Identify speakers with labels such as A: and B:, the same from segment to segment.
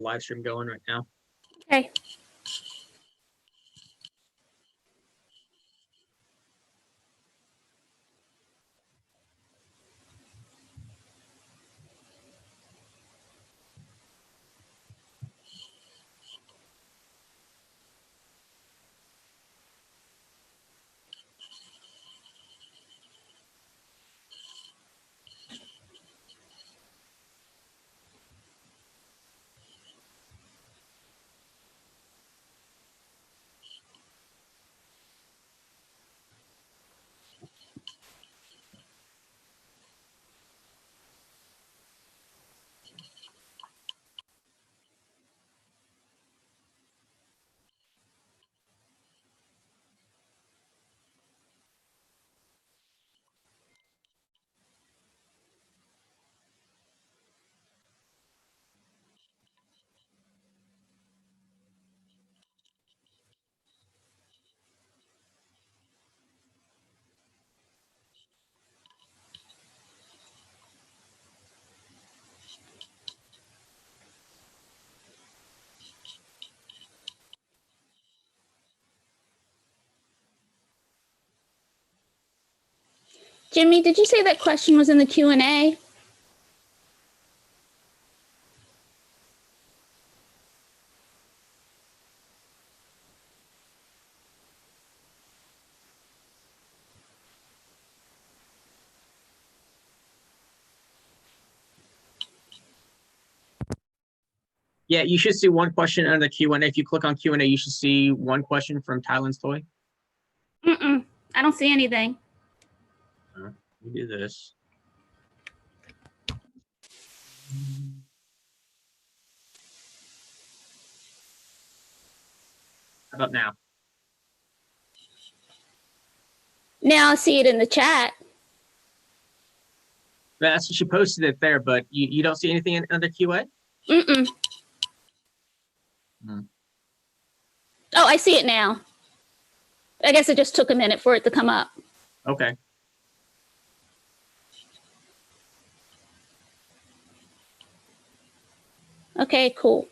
A: live stream going right now.
B: Okay. Jimmy, did you say that question was in the Q&A?
A: Yeah, you should see one question under the Q&A. If you click on Q&A, you should see one question from Tylen's Toy.
B: I don't see anything.
A: Let me do this. How about now?
B: Now I see it in the chat.
A: That's she posted it there, but you don't see anything under QA?
B: Oh, I see it now. I guess it just took a minute for it to come up.
A: Okay.
B: Okay, cool.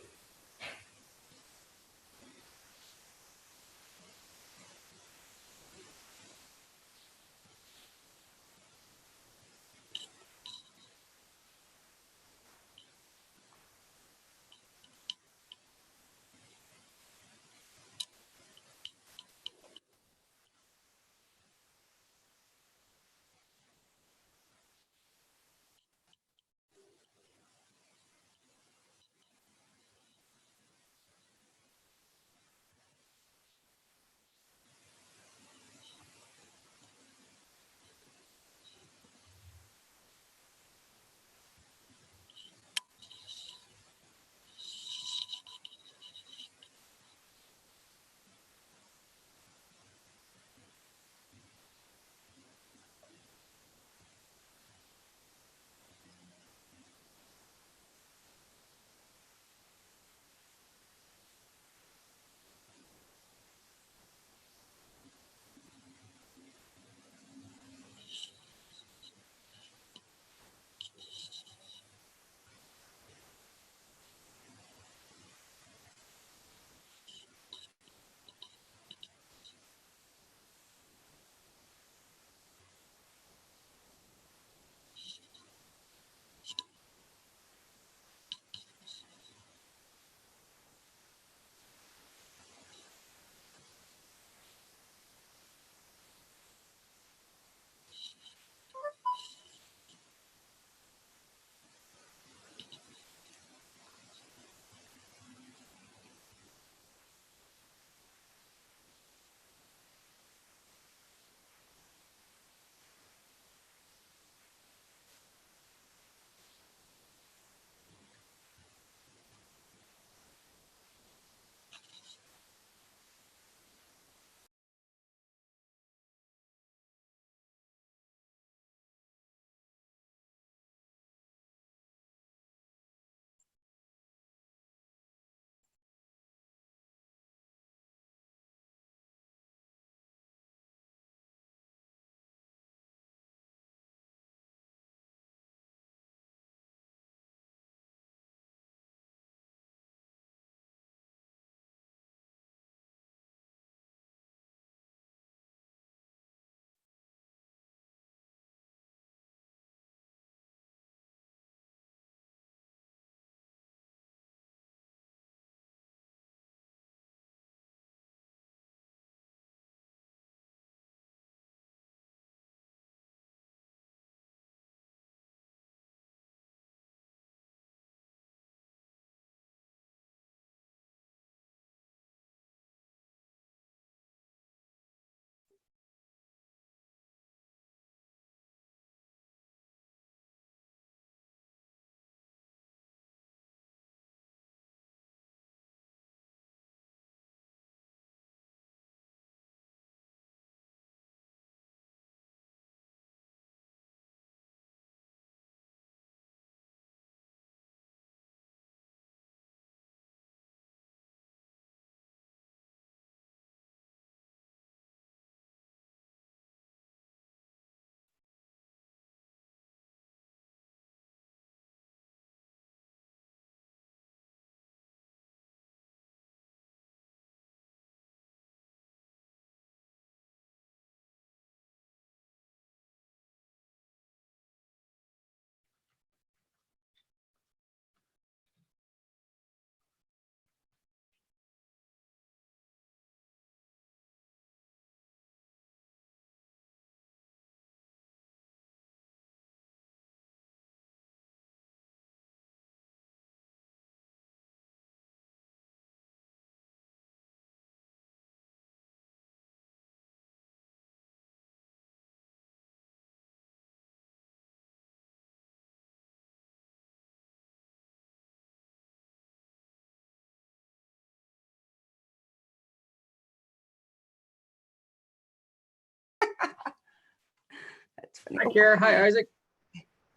C: That's funny.
A: Hi, Kara. Hi, Isaac.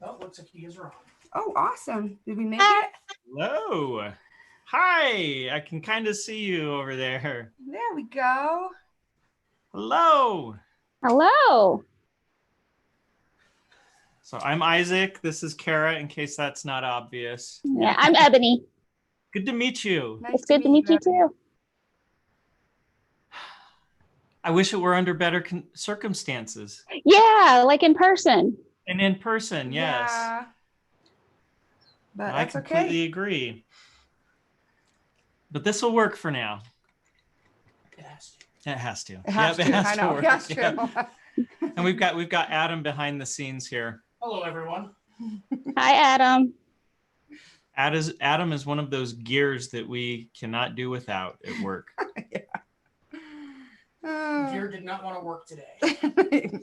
D: Oh, looks like you guys are on.
C: Oh, awesome. Did we make it?
E: Hello. Hi. I can kind of see you over there.
C: There we go.
E: Hello.
B: Hello.
E: So I'm Isaac. This is Kara, in case that's not obvious.
B: Yeah, I'm Ebony.
E: Good to meet you.
C: Nice
B: It's good to meet you too.
E: I wish it were under better circumstances.
B: Yeah, like in person.
E: And in person, yes.
C: Yeah. But
E: I
C: that's
E: completely
C: okay.
E: agree. But this will work for now.
D: It has to.
E: It has to.
C: It has
E: Yep,
C: to. I know.
E: work.
C: It has
E: Yep.
C: to.
E: And we've got Adam behind the scenes here.
D: Hello, everyone.
B: Hi, Adam.
E: Adam is one of those gears that we cannot do without at work.
D: Gear did not want to work today.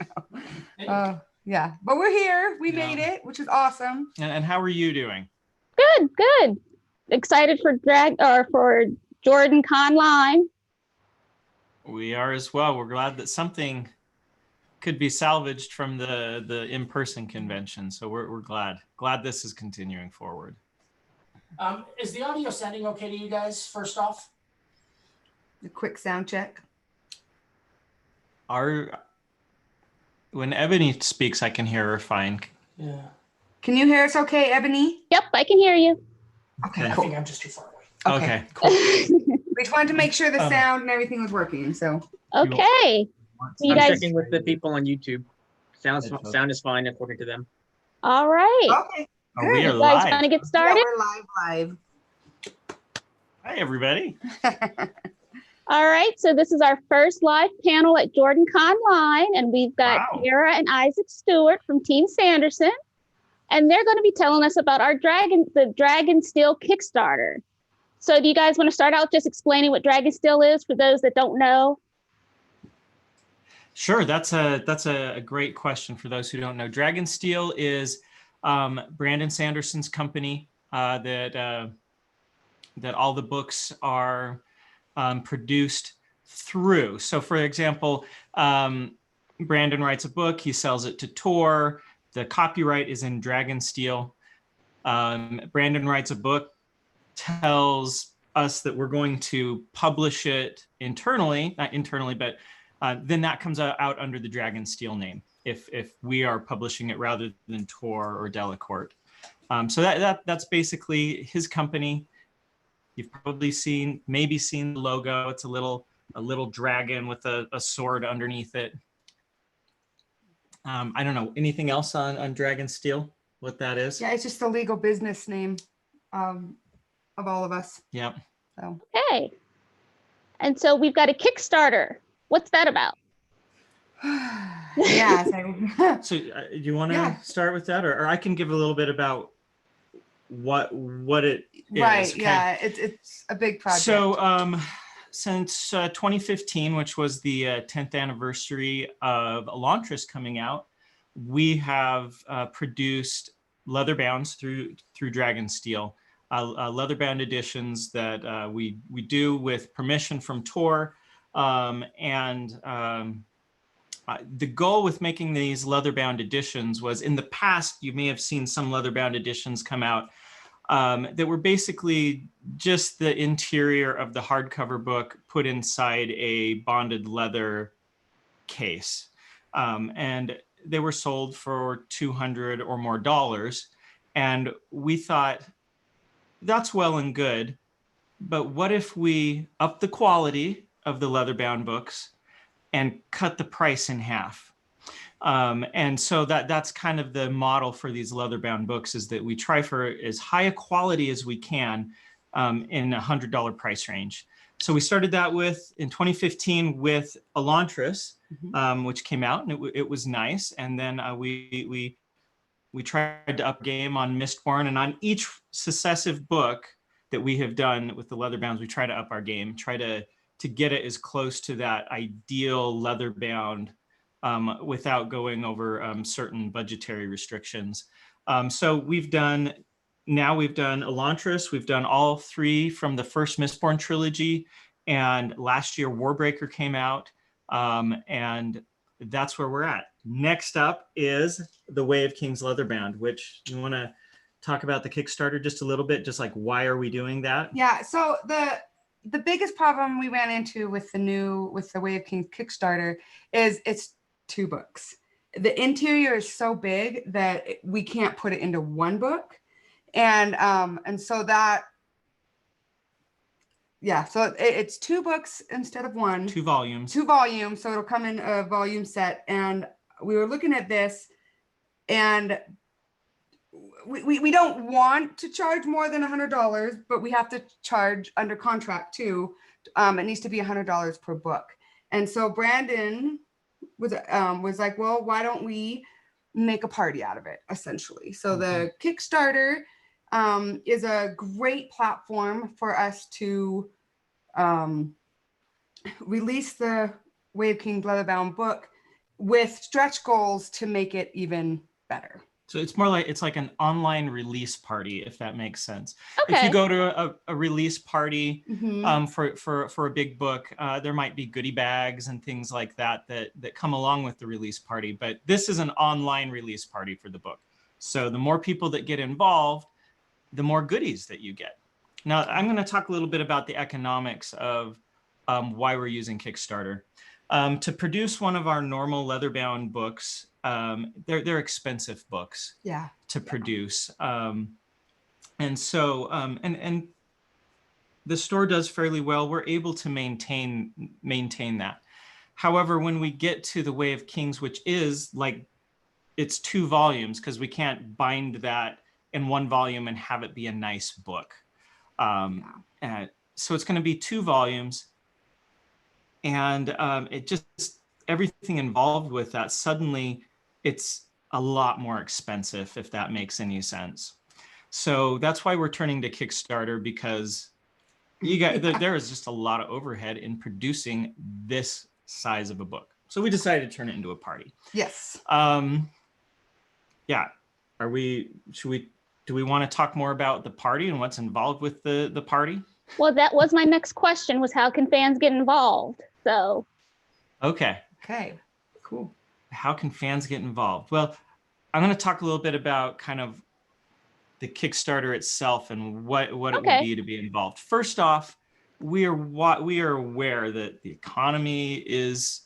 C: Yeah, but we're here. We
E: Yeah.
C: made it, which is awesome.
E: And how are you doing?
B: Good, good. Excited for JordanCONline.
E: We are as well. We're glad that something could be salvaged from the in-person convention. So we're glad this is continuing forward.
D: Is the audio sounding okay to you guys, first off?
C: The quick sound check.
E: When Ebony speaks, I can hear her fine.
D: Yeah.
C: Can you hear us okay, Ebony?
B: Yep, I can hear you.
C: Okay,
D: I
C: cool.
D: think I'm just too far away.
E: Okay, cool.
C: We just wanted to make sure the
E: Um,
C: sound and everything was working. So
B: Okay. You
A: I'm
B: guys,
A: checking with the people on YouTube. Sound is fine according to them.
B: all right.
C: okay.
E: Oh, we
C: Good.
E: are
B: You guys
E: live.
B: want to get
C: Yeah,
B: started?
C: we're live.
E: Hi, everybody.
B: All right. So this is our first live panel at JordanCONline, and we've got
E: Wow.
B: Kara and Isaac Stewart from Team Sanderson, and they're going to be telling us about the Dragonsteel Kickstarter. So do you guys want to start out just explaining what Dragonsteel is for those that don't know?
E: Sure, that's a great question for those who don't know. Dragonsteel is Brandon Sanderson's company that all the books are produced through. So, for example, Brandon writes a book, he sells it to Tor. The copyright is in Dragonsteel. Brandon writes a book, tells us that we're going to publish it internally, not internally, but then that comes out under the Dragonsteel name if we are publishing it rather than Tor or Delacorte. So that's basically his company. You've probably maybe seen the logo. It's a little dragon with a sword underneath it. I don't know anything else on Dragonsteel, what that is.
C: Yeah, it's just the legal business name of all of us.
E: Yep.
C: So
B: Okay. And so we've got a Kickstarter. What's that about?
C: yeah.
E: So do you want to
C: Yeah.
E: start with that, or I can give a little bit about what it is?
C: Right.
E: Okay.
C: Yeah. It's a big project.
E: So since 2015, which was the 10th anniversary of Elantris coming out, we have produced leather bounds through Dragonsteel, leather bound editions that we do with permission from Tor. The goal with making these leather bound editions was, in the past, you may have seen some leather bound editions come out that were basically just the interior of the hardcover book put inside a bonded leather case. And they were sold for $200 or more. And we thought, that's well and good, but what if we up the quality of the leather bound books and cut the price in half? And so that's kind of the model for these leather bound books, is that we try for as high a quality as we can in $100 price range. So we started that in 2015 with Elantris, which came out, and it was nice. And then we tried to up game on Mistborn, and on each successive book that we have done with the leather bounds, we try to up our game, try to get it as close to that ideal leather bound without going over certain budgetary restrictions. So we've done Elantris, we've done all three from the first Mistborn trilogy, and last year Warbreaker came out, and that's where we're at. Next up is the Way of Kings leatherbound, which you want to talk about the Kickstarter just a little bit, just like why are we doing that?
C: Yeah, so the biggest problem we ran into with the Way of Kings Kickstarter is it's 2 books. The interior is so big that we can't put it into 1 book. And so that, yeah, so it's 2 books instead of 1.
E: 2 volumes.
C: 2 volumes, so it'll come in a volume set. And we were looking at this, and we don't want to charge more than $100, but we have to charge under contract too. It needs to be $100 per book. And so Brandon was like, well, why don't we make a party out of it, essentially? So the Kickstarter is a great platform for us to release the Way of Kings leatherbound book with stretch goals to make it even better.
E: So it's more like, it's like an online release party, if that makes sense.
B: Okay.
E: If you go to a release party
C: Mm-hmm.
E: for a big book, there might be goodie bags and things like that come along with the release party. But this is an online release party for the book. So the more people that get involved, the more goodies that you get. Now, I'm going to talk a little bit about the economics of why we're using Kickstarter. To produce one of our normal leatherbound books, they're expensive books to produce. And so, and the store does fairly well. We're able to maintain that. However, when we get to the Way of Kings, which is like, it's 2 volumes, because we can't bind that in 1 volume and have it be a nice book. So it's going to be 2 volumes. And it just, everything involved with that, suddenly it's a lot more expensive, if that makes any sense. So that's why we're turning to Kickstarter, because there is just a lot of overhead in producing this size of a book. So we decided to turn it into a party.
C: Yes.
E: Yeah. Do we want to talk more about the party and what's involved with the party?
B: Well, that was my next question, was how can fans get involved? So.
E: Okay.
C: Okay, cool.
E: How can fans get involved? Well, I'm going to talk a little bit about kind of the Kickstarter itself and what it would be to be involved. First off, we are aware that the economy is,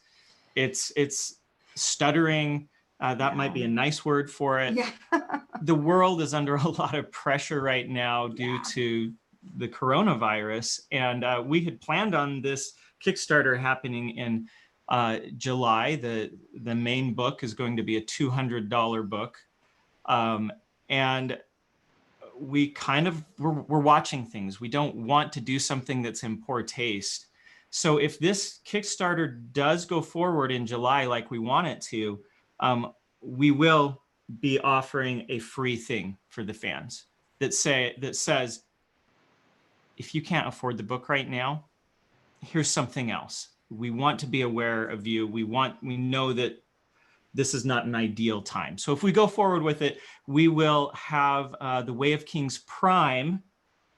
E: it's stuttering. That might be a nice word for it.
C: Yeah.
E: The world is under a lot of pressure right now due to the coronavirus. And we had planned on this Kickstarter happening in July. The main book is going to be a $200 book. And we kind of, we're watching things. We don't want to do something that's in poor taste. So if this Kickstarter does go forward in July like we want it to, we will be offering a free thing for the fans that says, if you can't afford the book right now, here's something else. We want to be aware of you. We know that this is not an ideal time. So if we go forward with it, we will have the Way of Kings Prime,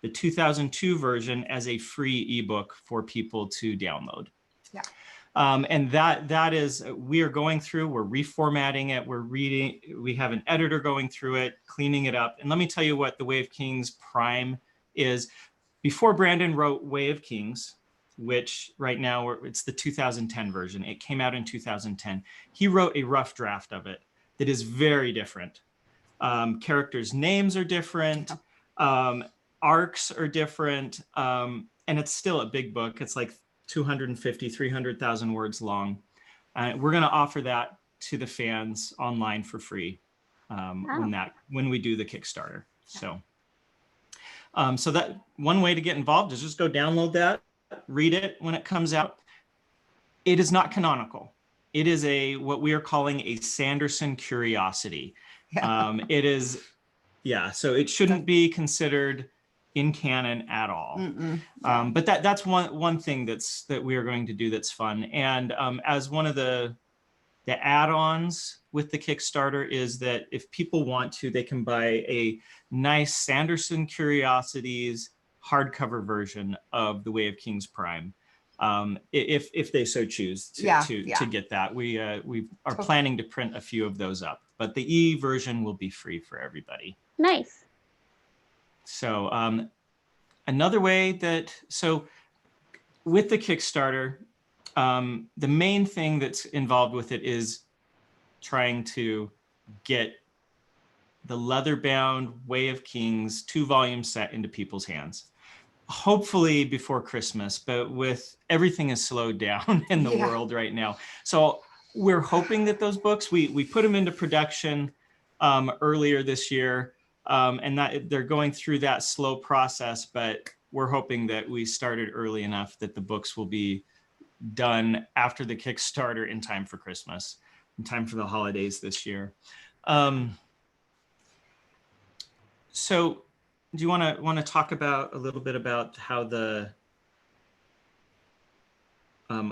E: the 2002 version, as a free ebook for people to download.
C: Yeah.
E: And that is, we are going through, we're reformatting it, we're reading, we have an editor going through it, cleaning it up. And let me tell you what the Way of Kings Prime is. Before Brandon wrote Way of Kings, which right now it's the 2010 version. It came out in 2010. He wrote a rough draft of it that is very different. Characters' names are different. Arcs are different. And it's still a big book. It's like 250, 300,000 words long. We're going to offer that to the fans online for free when we do the Kickstarter. So that one way to get involved is just go download that, read it when it comes out. It is not canonical. It is what we are calling a Sanderson curiosity. It is, so it shouldn't be considered in canon at all. But that's one thing that we are going to do that's fun. And as one of the add-ons with the Kickstarter is that if people want to, they can buy a nice Sanderson Curiosities hardcover version of the Way of Kings Prime. if they so choose to get that. We are planning to print a few of those up, but the e-version will be free for everybody.
B: Nice.
E: So another way that, so with the Kickstarter, the main thing that's involved with it is trying to get the leather-bound Way of Kings 2-volume set into people's hands. Hopefully before Christmas, but with everything is slowed down in the world right now. So we're hoping that those books, we put them into production earlier this year, and that they're going through that slow process, but we're hoping that we started early enough that the books will be done after the Kickstarter in time for Christmas, in time for the holidays this year. So do you want to talk about a little bit about how the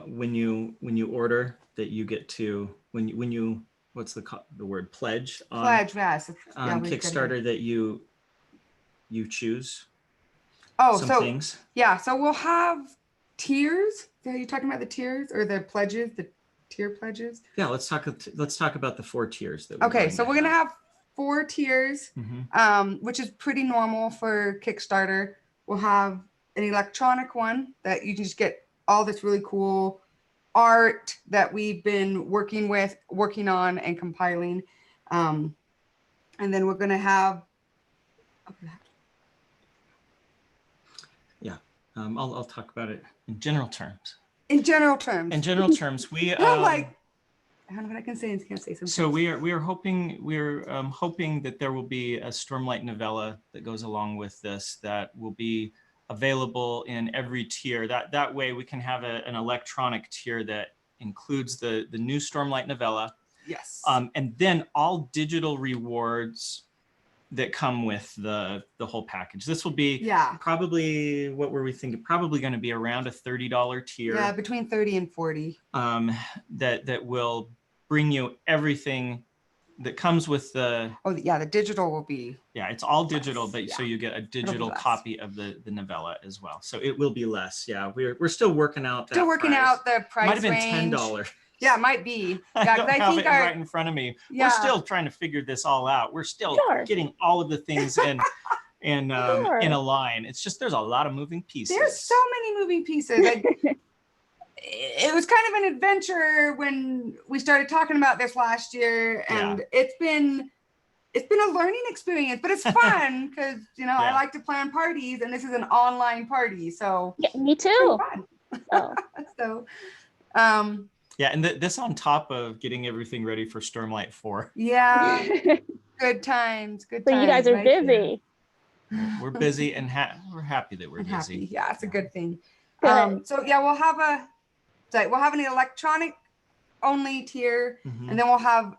E: when you order that you get to when you what's the word pledge on Kickstarter that you choose some things?
C: Yeah, so we'll have tiers. Are you talking about the tiers or the pledges, the tier pledges?
E: Yeah, let's talk about the 4 tiers that
C: we're gonna have 4 tiers, which is pretty normal for Kickstarter. We'll have an electronic one that you can just get all this really cool art that we've been working on and compiling. And then we're going to have,
E: I'll talk about it in general terms.
C: In general terms,
E: we
C: I don't know what I can say and can't say something.
E: So we're hoping that there will be a Stormlight novella that goes along with this that will be available in every tier. That way we can have an electronic tier that includes the new Stormlight novella.
C: Yes.
E: And then all digital rewards that come with the whole package. This will be probably, what were we thinking? Probably going to be around a $30 tier.
C: Yeah, between 30 and 40.
E: That will bring you everything that comes with the
C: the digital will be
E: it's all digital, but so you get a digital copy of the novella as well, so it will be less. We're still working out that
C: out the price.
E: Might have been $10.
C: It might be. I don't
E: have it right in front of me. We're still trying to figure this all out. We're still getting all of the things in a line. It's just there's a lot of moving pieces.
C: There's so many moving pieces. It was kind of an adventure when we started talking about this last year, and it's been a learning experience, but it's fun because I like to plan parties, and this is an online party, so
B: me too.
E: And this on top of getting everything ready for Stormlight 4.
C: Yeah, good times.
B: So you guys are busy.
E: We're busy, and we're happy that we're busy.
C: Happy. Yeah, it's a good thing. We'll have an electronic only tier, and then we'll have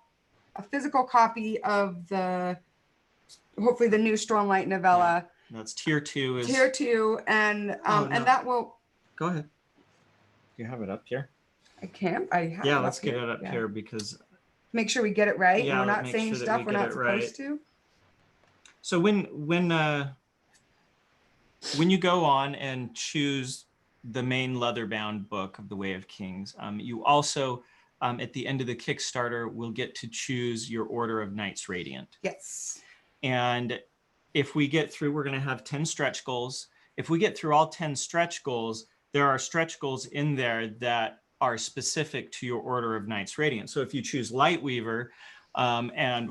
C: a physical copy of hopefully the new Stormlight novella.
E: That's tier 2.
C: Tier 2, and that will.
E: Go ahead. Do you have it up here?
C: I can't.
E: Let's get it up here because.
C: Make sure we get it right. Yeah, we're not saying stuff we're not supposed to.
E: So when you go on and choose the main leather-bound book of the Way of Kings, you also, at the end of the Kickstarter, will get to choose your Order of Knights Radiant.
C: Yes.
E: And if we get through, we're going to have 10 stretch goals. If we get through all 10 stretch goals, there are stretch goals in there that are specific to your Order of Knights Radiant. So if you choose Lightweaver, and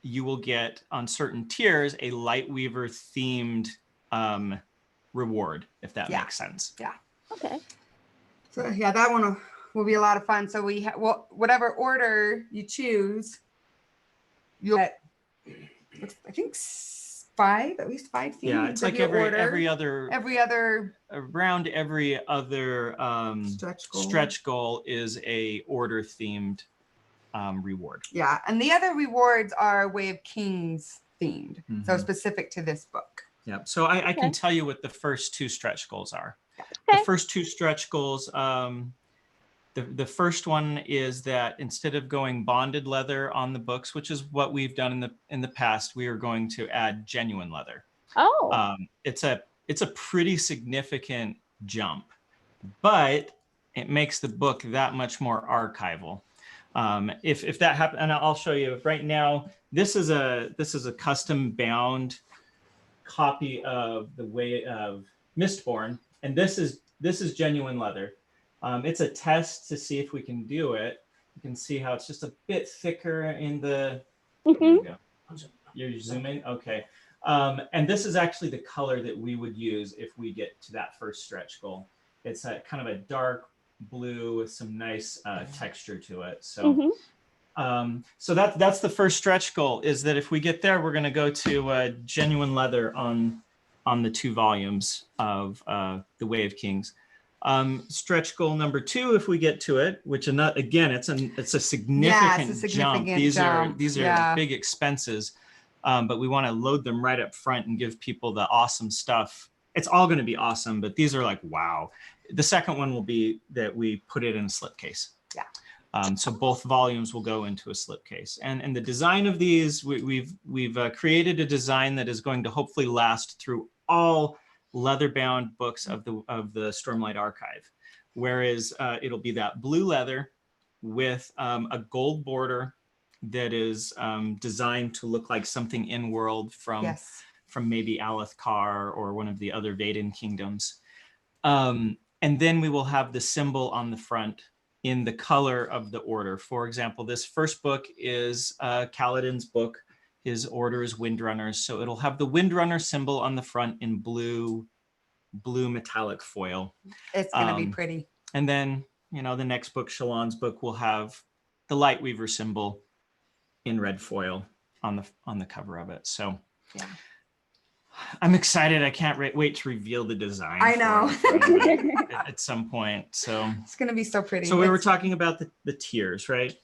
E: you will get on certain tiers a Lightweaver themed reward, if that makes sense.
C: Yeah.
B: Okay.
C: So that one will be a lot of fun. So whatever order you choose, you'll get, I think at least 5 themes.
E: Yeah, it's like every other stretch goal is a order themed reward.
C: Yeah, and the other rewards are Way of Kings themed, so specific to this book.
E: Yeah, so I can tell you what the first 2 stretch goals are.
B: Okay.
E: The first 2 stretch goals, the first one is that instead of going bonded leather on the books, which is what we've done in the past, we are going to add genuine leather.
B: Oh.
E: It's a pretty significant jump but it makes the book that much more archival. If that happens, and I'll show you right now, this is a custom bound copy of the Way of Mistborn, and this is genuine leather. It's a test to see if we can do it. You can see how it's just a bit thicker in the. There you go. You're zooming, okay. And this is actually the color that we would use if we get to that first stretch goal. It's a kind of a dark blue with some nice texture to it. So, so that's the first stretch goal, is that if we get there, we're going to go to genuine leather on the 2 volumes of The Way of Kings. Stretch goal number 2, if we get to it, which again, it's a significant jump. These are big expenses, but we want to load them right up front and give people the awesome stuff. It's all going to be awesome, but these are like, wow. The second one will be that we put it in a slipcase. Yeah. So both volumes will go into a slipcase. And the design of these, we've created a design that is going to hopefully last through all leather-bound books of the Stormlight Archive. Whereas it'll be that blue leather with a gold border that is designed to look like something in-world from maybe Alethkar or one of the other Vaden kingdoms. And then we will have the symbol on the front in the color of the order. For example, this first book is Kaladin's book. His order is Windrunners. So it'll have the Windrunner symbol on the front in blue metallic foil.
C: It's going to be pretty.
E: And then, you know, the next book, Shalon's book, will have the Lightweaver symbol in red foil on the cover of it. So yeah. I'm excited. I can't wait to reveal the design.
C: I know.
E: At some point. So
C: it's going to be so pretty.
E: So we were talking about the tiers, right?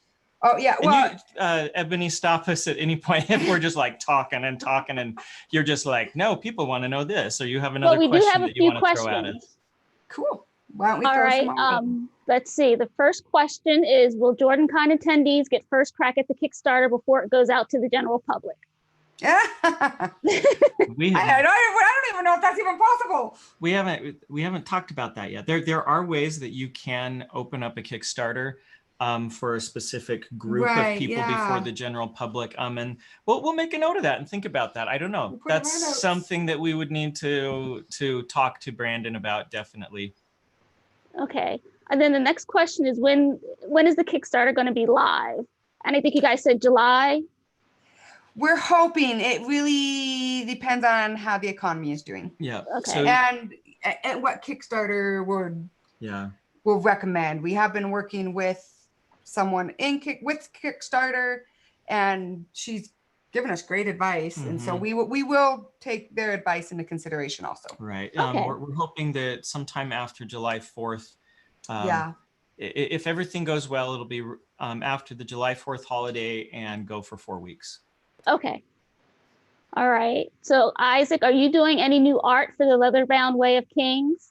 C: Oh yeah. Well,
E: Ebony, stop us at any point if we're just like talking, and you're just like, no, people want to know this, or you have another question that you want to throw at us.
C: Cool. Why don't we
B: All right. Let's see. The first question is: will JordanCon attendees get first crack at the Kickstarter before it goes out to the general public?
C: Yeah. I don't even know if that's even possible.
E: We haven't talked about that yet. There are ways that you can open up a Kickstarter for a specific group of people before the general public. And we'll make a note of that and think about that. I don't know. That's something that we would need to talk to Brandon about, definitely. Okay.
B: And then the next question is when is the Kickstarter going to be live? And I think you guys said July.
C: We're hoping. It really depends on how the economy is doing.
E: Yeah.
B: Okay.
C: So, and what Kickstarter will recommend. We have been working with someone with Kickstarter, and she's given us great advice, and so we will take their advice into consideration also.
E: Right.
B: Okay.
E: We're hoping that sometime after July 4th. If everything goes well, it'll be after the July 4th holiday and go for 4 weeks.
B: Okay. All right. So Isaac, are you doing any new art for the leather-bound Way of Kings?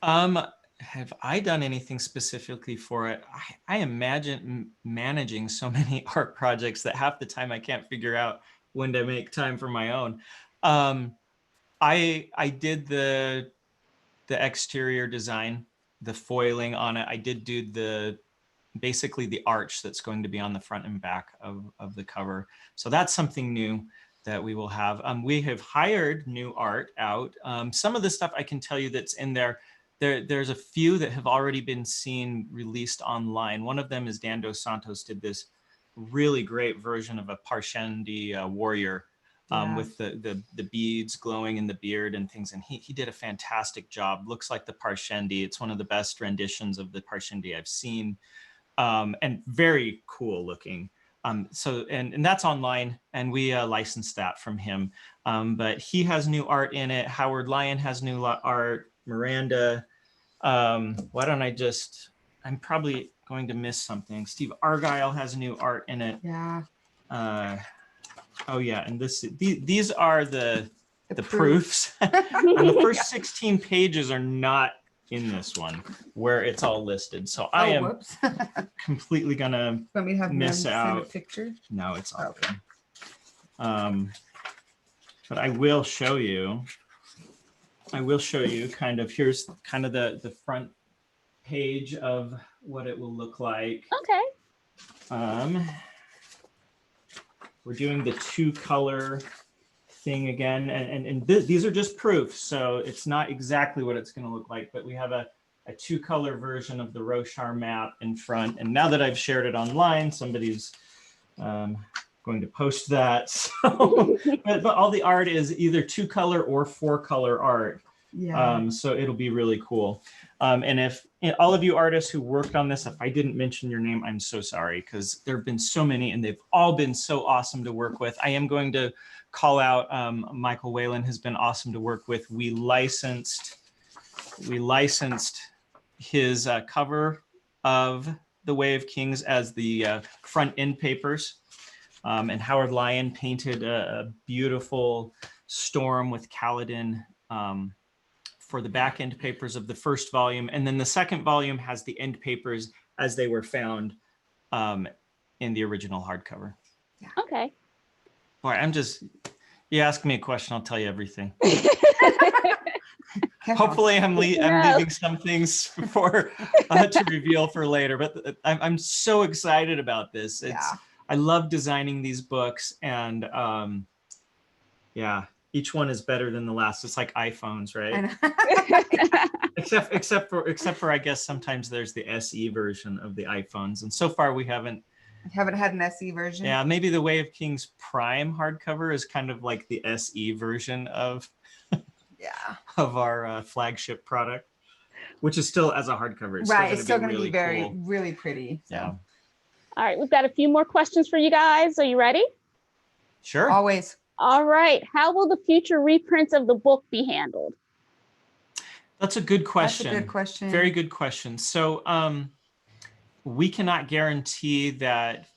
E: Have I done anything specifically for it? I imagine managing so many art projects that half the time I can't figure out when to make time for my own. I did the exterior design, the foiling on it. I did do basically the arch that's going to be on the front and back of the cover. So that's something new that we will have. We have hired new art out. Some of the stuff I can tell you that's in there. There's a few that have already been seen released online. One of them is Dan Dos Santos did this really great version of a Parshendi warrior with the beads glowing in the beard and things. And he did a fantastic job. Looks like the Parshendi. It's one of the best renditions of the Parshendi I've seen. And very cool looking. So that's online, and we licensed that from him. But he has new art in it. Howard Lyon has new art. Miranda, why don't I'm probably going to miss something. Steve Argyle has new art in it.
C: Yeah.
E: Oh yeah, and these are the proofs. And the first 16 pages are not in this one where it's all listed. So I am completely gonna miss out.
C: A picture?
E: No, it's all good. But I will show you. I will show you kind of, here's kind of the front page of what it will look like.
B: Okay.
E: We're doing the 2-color thing again, and these are just proofs, so it's not exactly what it's going to look like, but we have a 2-color version of the Roshar map in front, and now that I've shared it online, somebody's going to post that. So, but all the art is either 2-color or 4-color art.
C: Yeah.
E: So it'll be really cool. And if all of you artists who worked on this, if I didn't mention your name, I'm so sorry, because there have been so many and they've all been so awesome to work with. I am going to call out Michael Whalen has been awesome to work with. We licensed his cover of The Way of Kings as the front end papers. And Howard Lyon painted a beautiful storm with Kaladin for the back end papers of the first volume. And then the second volume has the end papers as they were found in the original hardcover.
B: Okay.
E: Boy, you ask me a question, I'll tell you everything. Hopefully I'm leaving some things for to reveal for later, but I'm so excited about this. I love designing these books, and each one is better than the last. It's like iPhones, right? except for I guess sometimes there's the SE version of the iPhones, and so far we haven't
C: had an SE version.
E: Yeah, maybe the Way of Kings Prime hardcover is kind of like the SE version of our flagship product, which is still as a hardcover.
C: It's still going to be very cool. Really pretty. So.
E: Yeah.
B: All right, we've got a few more questions for you guys. Are you ready?
E: Sure.
C: Always.
B: All right. How will the future reprints of the book be handled?
E: That's a good question.
C: That's a good question.
E: Very good question. So we cannot guarantee that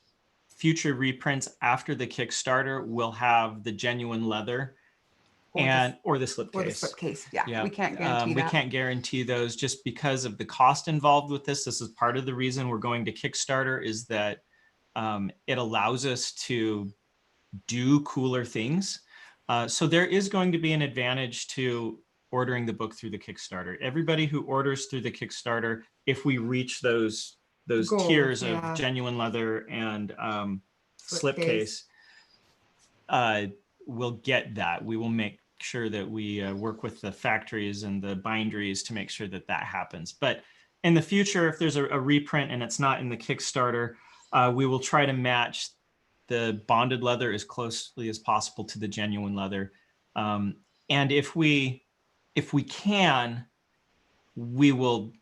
E: future reprints after the Kickstarter will have the genuine leather or the slipcase.
C: Or the slipcase. Yeah. We can't guarantee that.
E: We can't guarantee those just because of the cost involved with this. This is part of the reason we're going to Kickstarter, is that it allows us to do cooler things. So there is going to be an advantage to ordering the book through the Kickstarter. Everybody who orders through the Kickstarter, if we reach those
C: goals,
E: tiers of genuine leather and slipcase, will get that. We will make sure that we work with the factories and the binderies to make sure that that happens. But in the future, if there's a reprint and it's not in the Kickstarter, we will try to match the bonded leather as closely as possible to the genuine leather. And if we can, we will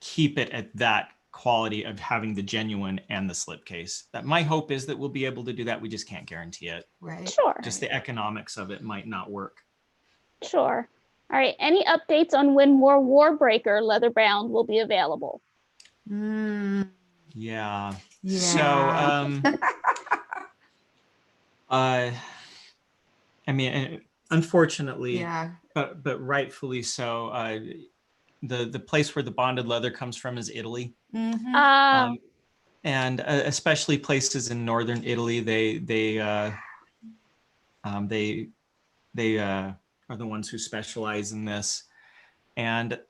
E: keep it at that quality of having the genuine and the slipcase. That my hope is that we'll be able to do that. We just can't guarantee it.
C: Right.
B: Sure.
E: Just the economics of it might not work.
B: Sure. All right. Any updates on when more Warbreaker leather bound will be available?
E: Yeah.
C: Yeah.
E: So, I mean, unfortunately, but rightfully so. The place where the bonded leather comes from is Italy, and especially places in northern Italy. They are the ones who specialize in this, and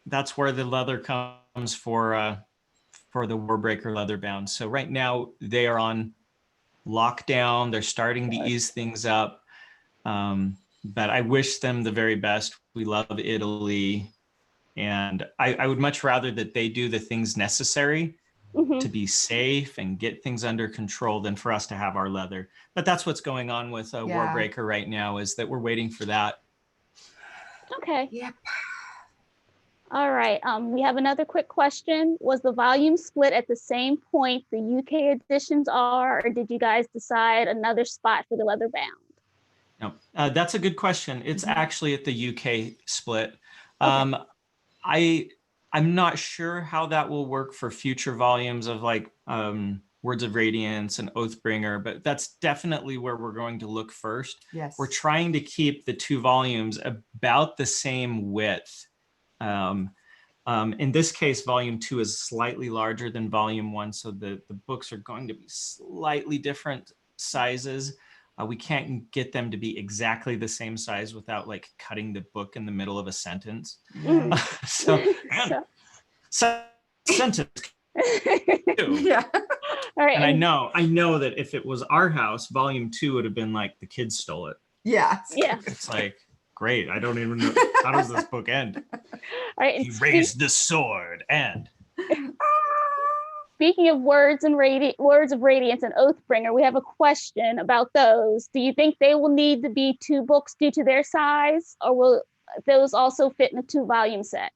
E: that's where the leather comes for the Warbreaker leather bound. So right now they are on lockdown. They're starting to ease things up, but I wish them the very best. We love Italy, and I would much rather that they do the things necessary to be safe and get things under control than for us to have our leather. But that's what's going on with Warbreaker right now, is that we're waiting for that.
B: Okay.
C: Yep.
B: All right. We have another quick question. Was the volume split at the same point the UK editions are, or did you guys decide another spot for the leather bound?
E: No, that's a good question. It's actually at the UK split. I'm not sure how that will work for future volumes of like Words of Radiance and Oathbringer, but that's definitely where we're going to look first.
C: Yes.
E: We're trying to keep the two volumes about the same width. In this case, volume 2 is slightly larger than volume 1, so the books are going to be slightly different sizes. We can't get them to be exactly the same size without like cutting the book in the middle of a sentence.
B: Mm.
E: So, sentence two.
C: Yeah.
B: All right.
E: And I know that if it was our house, volume 2 would have been like the kids stole it.
C: Yeah.
B: Yeah.
E: It's like, great. I don't even know. How does this book end?
B: All right.
E: He raised the sword and.
B: Speaking of words of radiance and Oathbringer, we have a question about those. Do you think they will need to be 2 books due to their size, or will those also fit in a 2-volume set?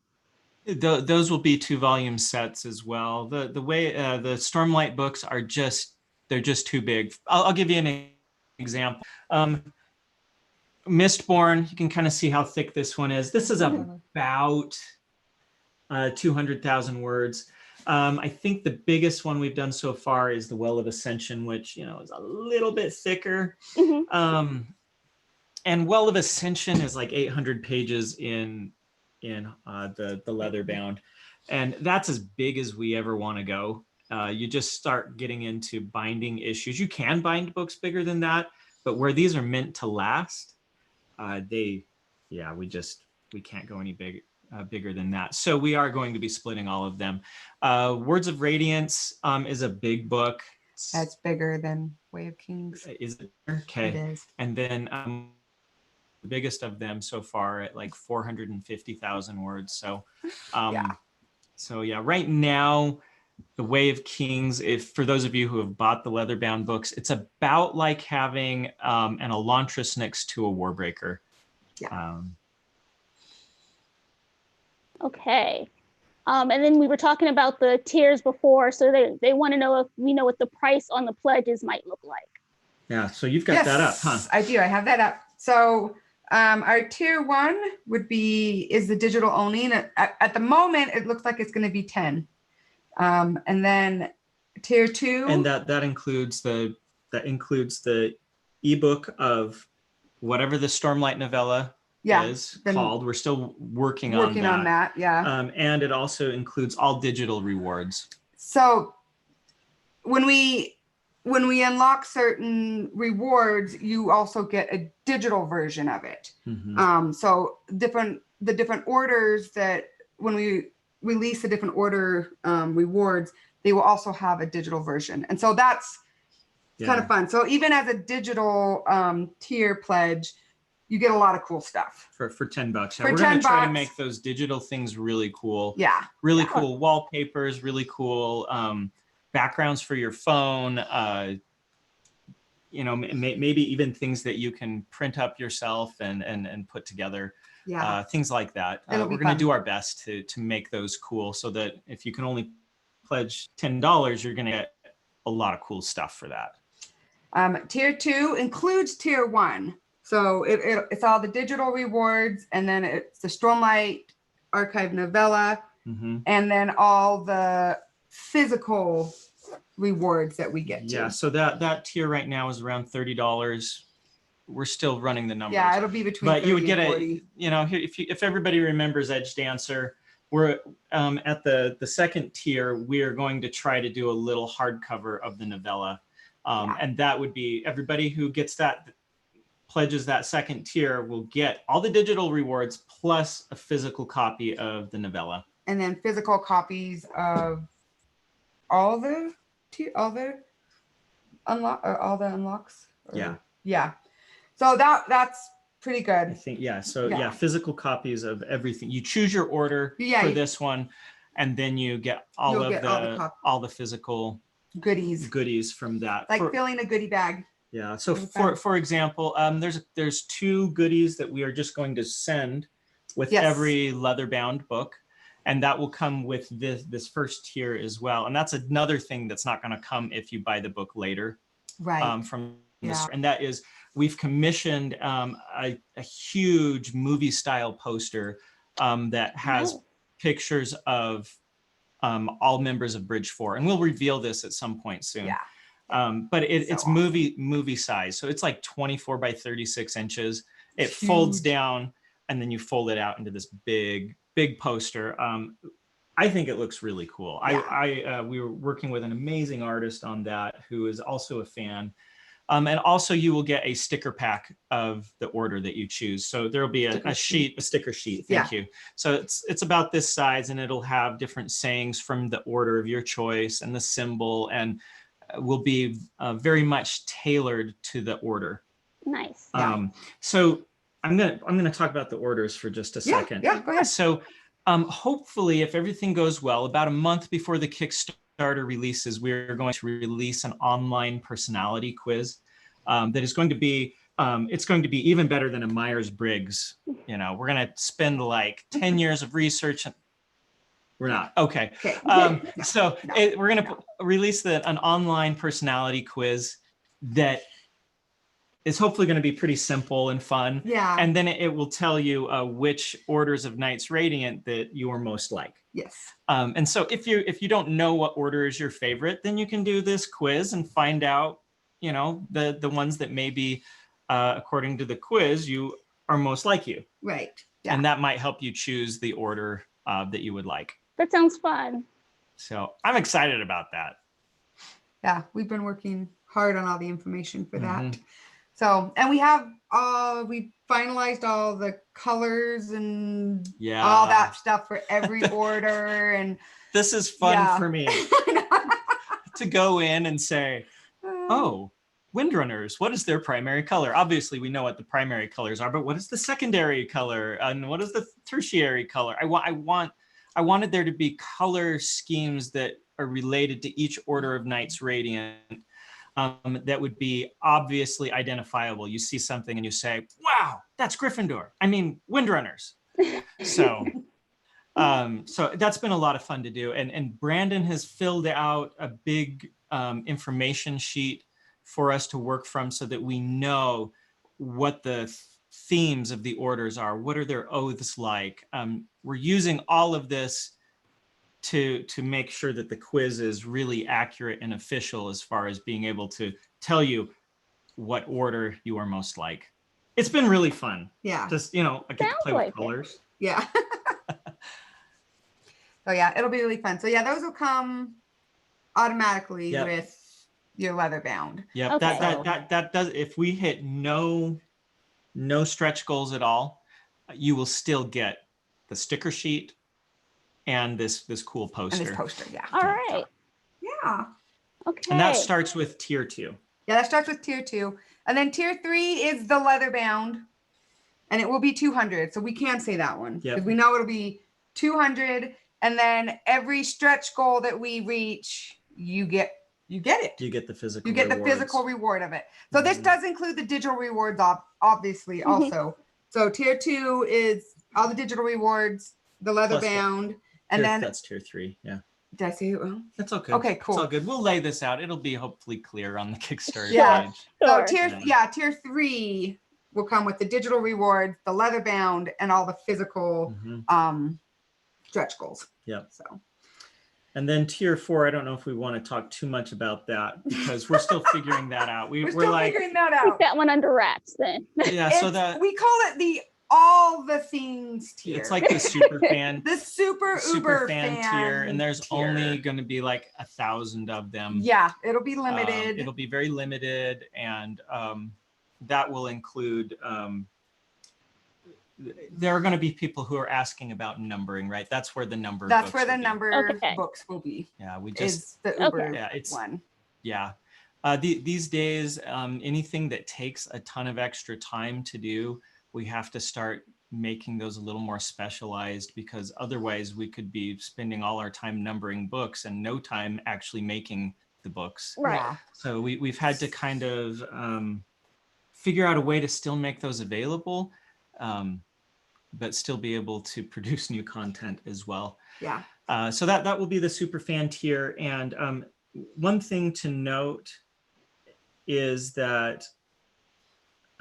E: Those will be 2-volume sets as well. The way the Stormlight books are they're just too big. I'll give you an example. Mistborn, you can kind of see how thick this one is. This is about 200,000 words. I think the biggest one we've done so far is the Well of Ascension, which is a little bit thicker.
B: Mm-hmm.
E: And Well of Ascension is like 800 pages in the leather bound, and that's as big as we ever want to go. You just start getting into binding issues. You can bind books bigger than that, but where these are meant to last, we can't go any bigger than that. So we are going to be splitting all of them. Words of Radiance is a big book.
C: That's bigger than Way of Kings.
E: Is it? Okay.
C: It is.
E: And then the biggest of them so far at like 450,000 words. So, right now, the Way of Kings, for those of you who have bought the leather-bound books, it's about like having an Elantris next to a Warbreaker.
C: Yeah.
B: Okay. And then we were talking about the tiers before, so they want to know if we know what the price on the pledges might look like.
E: Yeah, so you've got that up, huh?
C: I do. I have that up. So our tier 1 is the digital only, and at the moment it looks like it's going to be 10. And then tier 2,
E: and that includes the ebook of whatever the Stormlight novella is called. We're still working on that.
C: Yeah.
E: And it also includes all digital rewards.
C: So when we unlock certain rewards, you also get a digital version of it.
E: Mm-hmm.
C: So the different orders that when we release the different order rewards, they will also have a digital version. And so that's kind of fun. So even as a digital tier pledge, you get a lot of cool stuff.
E: For $10.
C: For
E: We're going to try to
C: $10.
E: make those digital things really cool.
C: Yeah.
E: Really cool wallpapers, really cool backgrounds for your phone. Maybe even things that you can print up yourself and put together.
C: Yeah.
E: Things like that. We're going to do our best to make those cool, so that if you can only pledge $10, you're going to get a lot of cool stuff for that.
C: Tier 2 includes tier 1. So it's all the digital rewards, and then it's the Stormlight Archive novella, and then all the physical rewards that we get.
E: Yeah, so that tier right now is around $30. We're still running the numbers.
C: Yeah, it'll be between.
E: But you would get
C: 40.
E: if everybody remembers Edge Dancer, we're at the second tier. We are going to try to do a little hardcover of the novella, and that would be everybody who gets that. Pledges that second tier will get all the digital rewards plus a physical copy of the novella,
C: and then physical copies of all the unlocks. Yeah. So that's pretty good.
E: I think. So physical copies of everything. You choose your order for this one, and then you get all the physical goodies from that.
C: Like filling a goodie bag.
E: Yeah. So for example, there's 2 goodies that we are just going to send with every leather-bound book, and that will come with this first tier as well. And that's another thing that's not going to come if you buy the book later,
C: right?
E: And that is we've commissioned a huge movie-style poster that has pictures of all members of Bridge 4, and we'll reveal this at some point soon.
C: Yeah.
E: But it's awesome. movie size. So it's like 24 by 36 inches. It folds down, and then you fold it out into this big poster. I think it looks really cool. Yeah. We were working with an amazing artist on that who is also a fan. And also you will get a sticker pack of the order that you choose. So there'll be a sticker sheet. Thank you. So it's about this size, and it'll have different sayings from the order of your choice and the symbol, and will be very much tailored to the order.
B: Nice.
E: So I'm gonna talk about the orders for just a second.
C: Yeah, go ahead.
E: So hopefully, if everything goes well, about a month before the Kickstarter releases, we're going to release an online personality quiz that is going to be it's going to be even better than a Myers-Briggs. You know, we're going to spend like 10 years of research. We're not. Okay. So we're going to release an online personality quiz that is hopefully going to be pretty simple and fun.
C: Yeah.
E: And then it will tell you which orders of Knights Radiant that you are most like.
C: Yes.
E: And so if you don't know what order is your favorite, then you can do this quiz and find out, you know, the ones that maybe according to the quiz you are most like you.
C: Right. Yeah.
E: And that might help you choose the order that you would like.
B: That sounds fun.
E: So I'm excited about that.
C: Yeah, we've been working hard on all the information for that. So, and we have we finalized all the colors and all that stuff for every order. And
E: this is fun for me to go in and say, oh, Windrunners, what is their primary color? Obviously, we know what the primary colors are, but what is the secondary color? And what is the tertiary color? I wanted there to be color schemes that are related to each order of Knights Radiant that would be obviously identifiable. You see something and you say, wow, that's Gryffindor. I mean, Windrunners. So that's been a lot of fun to do. And Brandon has filled out a big information sheet for us to work from so that we know what the themes of the orders are. What are their oaths like? We're using all of this to make sure that the quiz is really accurate and official as far as being able to tell you what order you are most like. It's been really fun.
C: Yeah.
E: Just, you know, I get to play with colors.
C: Yeah. So yeah, it'll be really fun. So yeah, those will come automatically with your leather bound.
E: Yeah, okay. that does. If we hit no stretch goals at all, you will still get the sticker sheet and this cool poster.
C: And this poster, yeah.
B: All right.
C: Yeah.
B: Okay.
E: And that starts with tier 2.
C: Yeah, that starts with tier 2. And then tier 3 is the leather bound. And it will be 200. So we can say that one. Because we know it'll be 200. And then every stretch goal that we reach, you get it.
E: You get the physical
C: rewards. The physical reward of it. So this does include the digital rewards, obviously, also. So tier 2 is all the digital rewards, the leather bound. And then
E: that's tier 3. Yeah.
C: Did I say it well?
E: That's okay.
C: Okay, cool.
E: It's all good. We'll lay this out. It'll be hopefully clear on the Kickstarter
C: page. So
B: Sure.
C: tier 3 will come with the digital rewards, the leather bound, and all the physical stretch goals.
E: Yep.
C: So.
E: And then tier 4, I don't know if we want to talk too much about that because we're still figuring that out. We're
C: still
E: like,
C: figuring that out.
B: Keep that one under wraps then.
E: Yeah, so that
C: we call it the all the things tier.
E: It's like the super fan.
C: The super uber fan
E: tier, and there's only going to be like 1,000 of them.
C: Yeah, it'll be limited.
E: It'll be very limited, and that will include. There are going to be people who are asking about numbering, right? That's where the number.
C: That's where the number books will be.
E: Yeah, we just
C: is the Uber one.
E: Yeah, these days, anything that takes a ton of extra time to do, we have to start making those a little more specialized because otherwise we could be spending all our time numbering books and no time actually making the books.
B: Right.
C: Yeah.
E: So we've had to kind of figure out a way to still make those available, but still be able to produce new content as well.
C: Yeah.
E: So that will be the super fan tier. And one thing to note is that,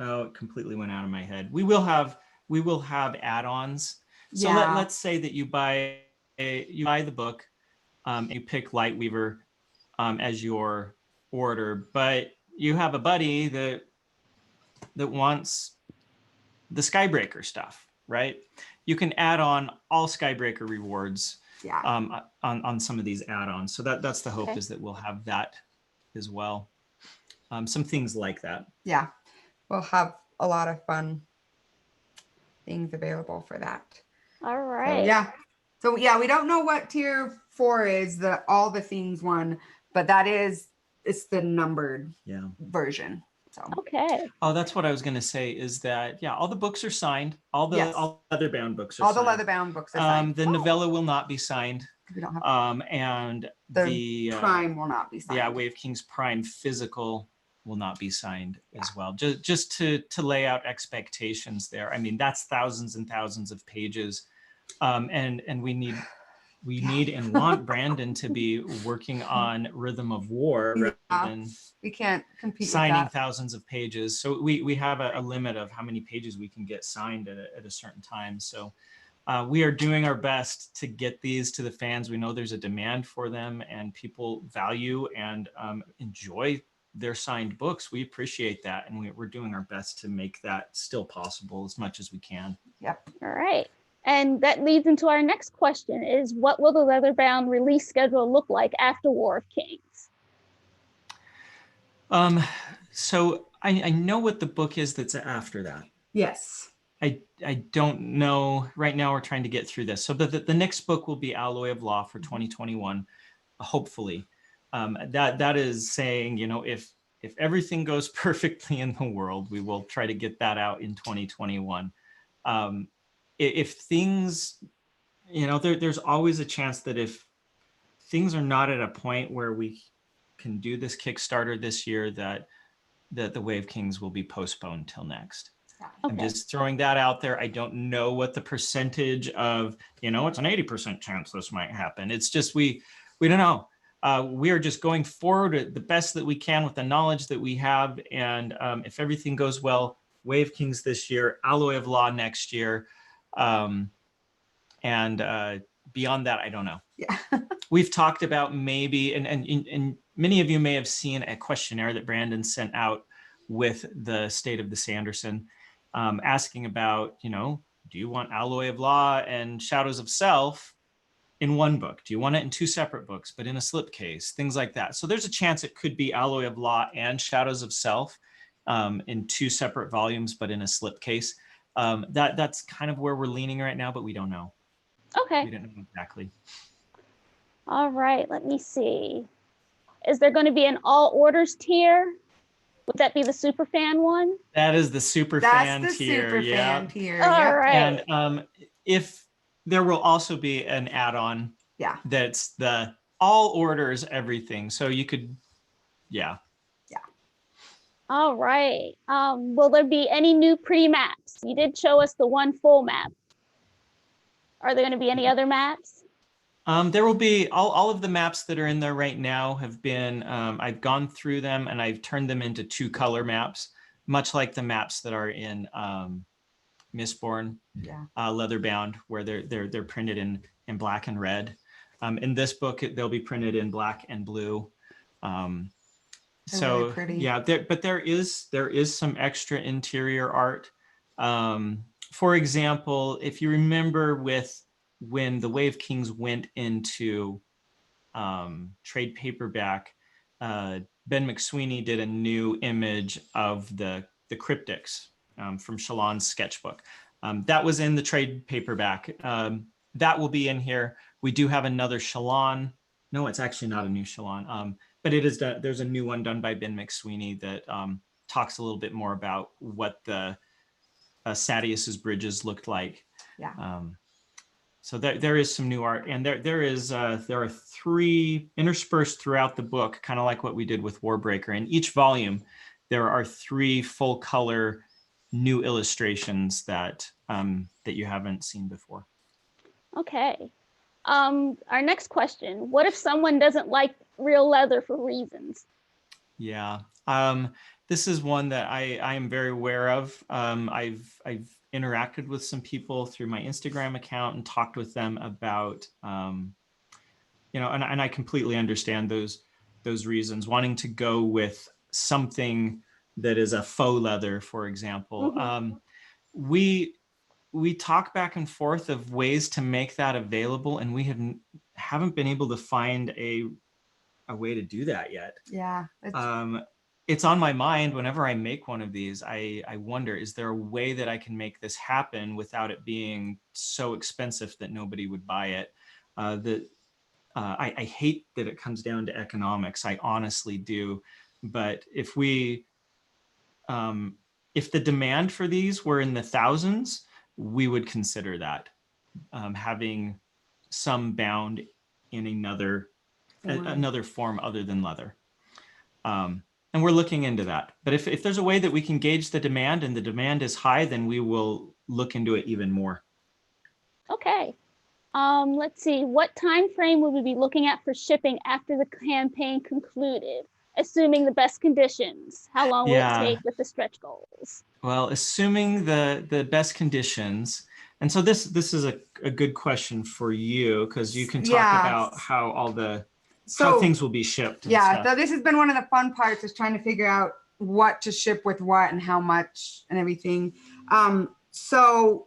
E: oh, it completely went out of my head. We will have add-ons. So let's say that you buy the book, and you pick Lightweaver as your order, but you have a buddy that wants the Skybreaker stuff, right? You can add on all Skybreaker rewards on some of these add-ons. So that's the hope, is that we'll have that as well. some things like that.
C: Yeah, we'll have a lot of fun things available for that.
B: All
C: So,
B: right.
C: yeah. So yeah, we don't know what tier 4 is, the all the things one, but it's the numbered version. So
B: Okay.
E: Oh, that's what I was going to say is that, yeah, all the books are signed. All the
C: Yes.
E: all leather bound books are
C: all
E: signed.
C: the leather bound books are signed.
E: The novella will not be signed.
C: We don't have
E: And
C: the Prime will not be signed.
E: Yeah, Wave Kings Prime physical will not be signed as well. Just to lay out expectations there. I mean, that's thousands and thousands of pages. And we need and want Brandon to be working on Rhythm of War rather than
C: we can't compete
E: signing
C: with that.
E: thousands of pages. So we have a limit of how many pages we can get signed at a certain time. So we are doing our best to get these to the fans. We know there's a demand for them and people value and enjoy their signed books. We appreciate that. And we're doing our best to make that still possible as much as we can.
C: Yep.
B: All right. And that leads into our next question is, what will the leather-bound release schedule look like after War of Kings?
E: So I know what the book is that's after that.
C: Yes.
E: I don't know. Right now we're trying to get through this. So the next book will be Alloy of Law for 2021, hopefully. That is saying, if everything goes perfectly in the world, we will try to get that out in 2021. If things, there's always a chance that if things are not at a point where we can do this Kickstarter this year, that the Wave Kings will be postponed till next.
B: Okay.
E: I'm just throwing that out there. I don't know what the percentage of, it's an 80% chance this might happen. It's just, we don't know. We are just going forward the best that we can with the knowledge that we have. And if everything goes well, Wave Kings this year, Alloy of Law next year. And beyond that, I don't know.
C: Yeah.
E: We've talked about maybe, and many of you may have seen a questionnaire that Brandon sent out with the state of the Sanderson, asking about, do you want Alloy of Law and Shadows of Self in one book? Do you want it in two separate books, but in a slipcase? Things like that. So there's a chance it could be Alloy of Law and Shadows of Self in two separate volumes, but in a slipcase. That's kind of where we're leaning right now, but we don't know.
B: Okay.
E: We don't know exactly.
B: All right. Let me see. Is there going to be an all orders tier? Would that be the super fan one?
E: That is the super fan
C: That's the
E: tier.
C: super
E: Yeah.
C: fan tier.
B: All
C: Yep.
B: right.
E: And if there will also be an add-on.
C: Yeah.
E: That's the all orders everything. So you could, yeah.
B: All right. Will there be any new pre-maps? You did show us the one full map. Are there going to be any other maps?
E: There will be all of the maps that are in there right now have been, I've gone through them and I've turned them into 2-color maps, much like the maps that are in Mistborn, leather-bound, where they're printed in black and red. In this book, they'll be printed in black and blue. So
C: pretty.
E: yeah, but there is some extra interior art. For example, if you remember when the Wave Kings went into trade paperback, Ben McSweeney did a new image of the cryptics from Shallan's sketchbook. That was in the trade paperback. That will be in here. We do have another Shallan. No, it's actually not a new Shallan, but it is. There's a new one done by Ben McSweeney that talks a little bit more about what the Sadius's bridges looked like.
C: Yeah.
E: So there is some new art, and there are 3 interspersed throughout the book, kind of like what we did with Warbreaker. In each volume, there are 3 full color new illustrations that you haven't seen before.
B: Okay. Our next question, what if someone doesn't like real leather for reasons?
E: Yeah. This is one that I am very aware of. I've interacted with some people through my Instagram account and talked with them about, and I completely understand those reasons, wanting to go with something that is a faux leather, for example.
B: Mm-hmm.
E: We talk back and forth of ways to make that available, and we haven't been able to find a way to do that yet.
C: Yeah.
E: it's on my mind whenever I make one of these. I wonder, is there a way that I can make this happen without it being so expensive that nobody would buy it? I hate that it comes down to economics. I honestly do. But if we, if the demand for these were in the thousands, we would consider that, having some bound in another form other than leather. And we're looking into that. But if there's a way that we can gauge the demand and the demand is high, then we will look into it even more.
B: Okay. Let's see. What time frame would we be looking at for shipping after the campaign concluded, assuming the best conditions? How long will it take with the stretch goals? Well,
E: assuming the best conditions. And so this is a good question for you, because you can talk about how all the how things will be shipped.
C: Yeah, so this has been one of the fun parts, is trying to figure out what to ship with what and how much and everything. So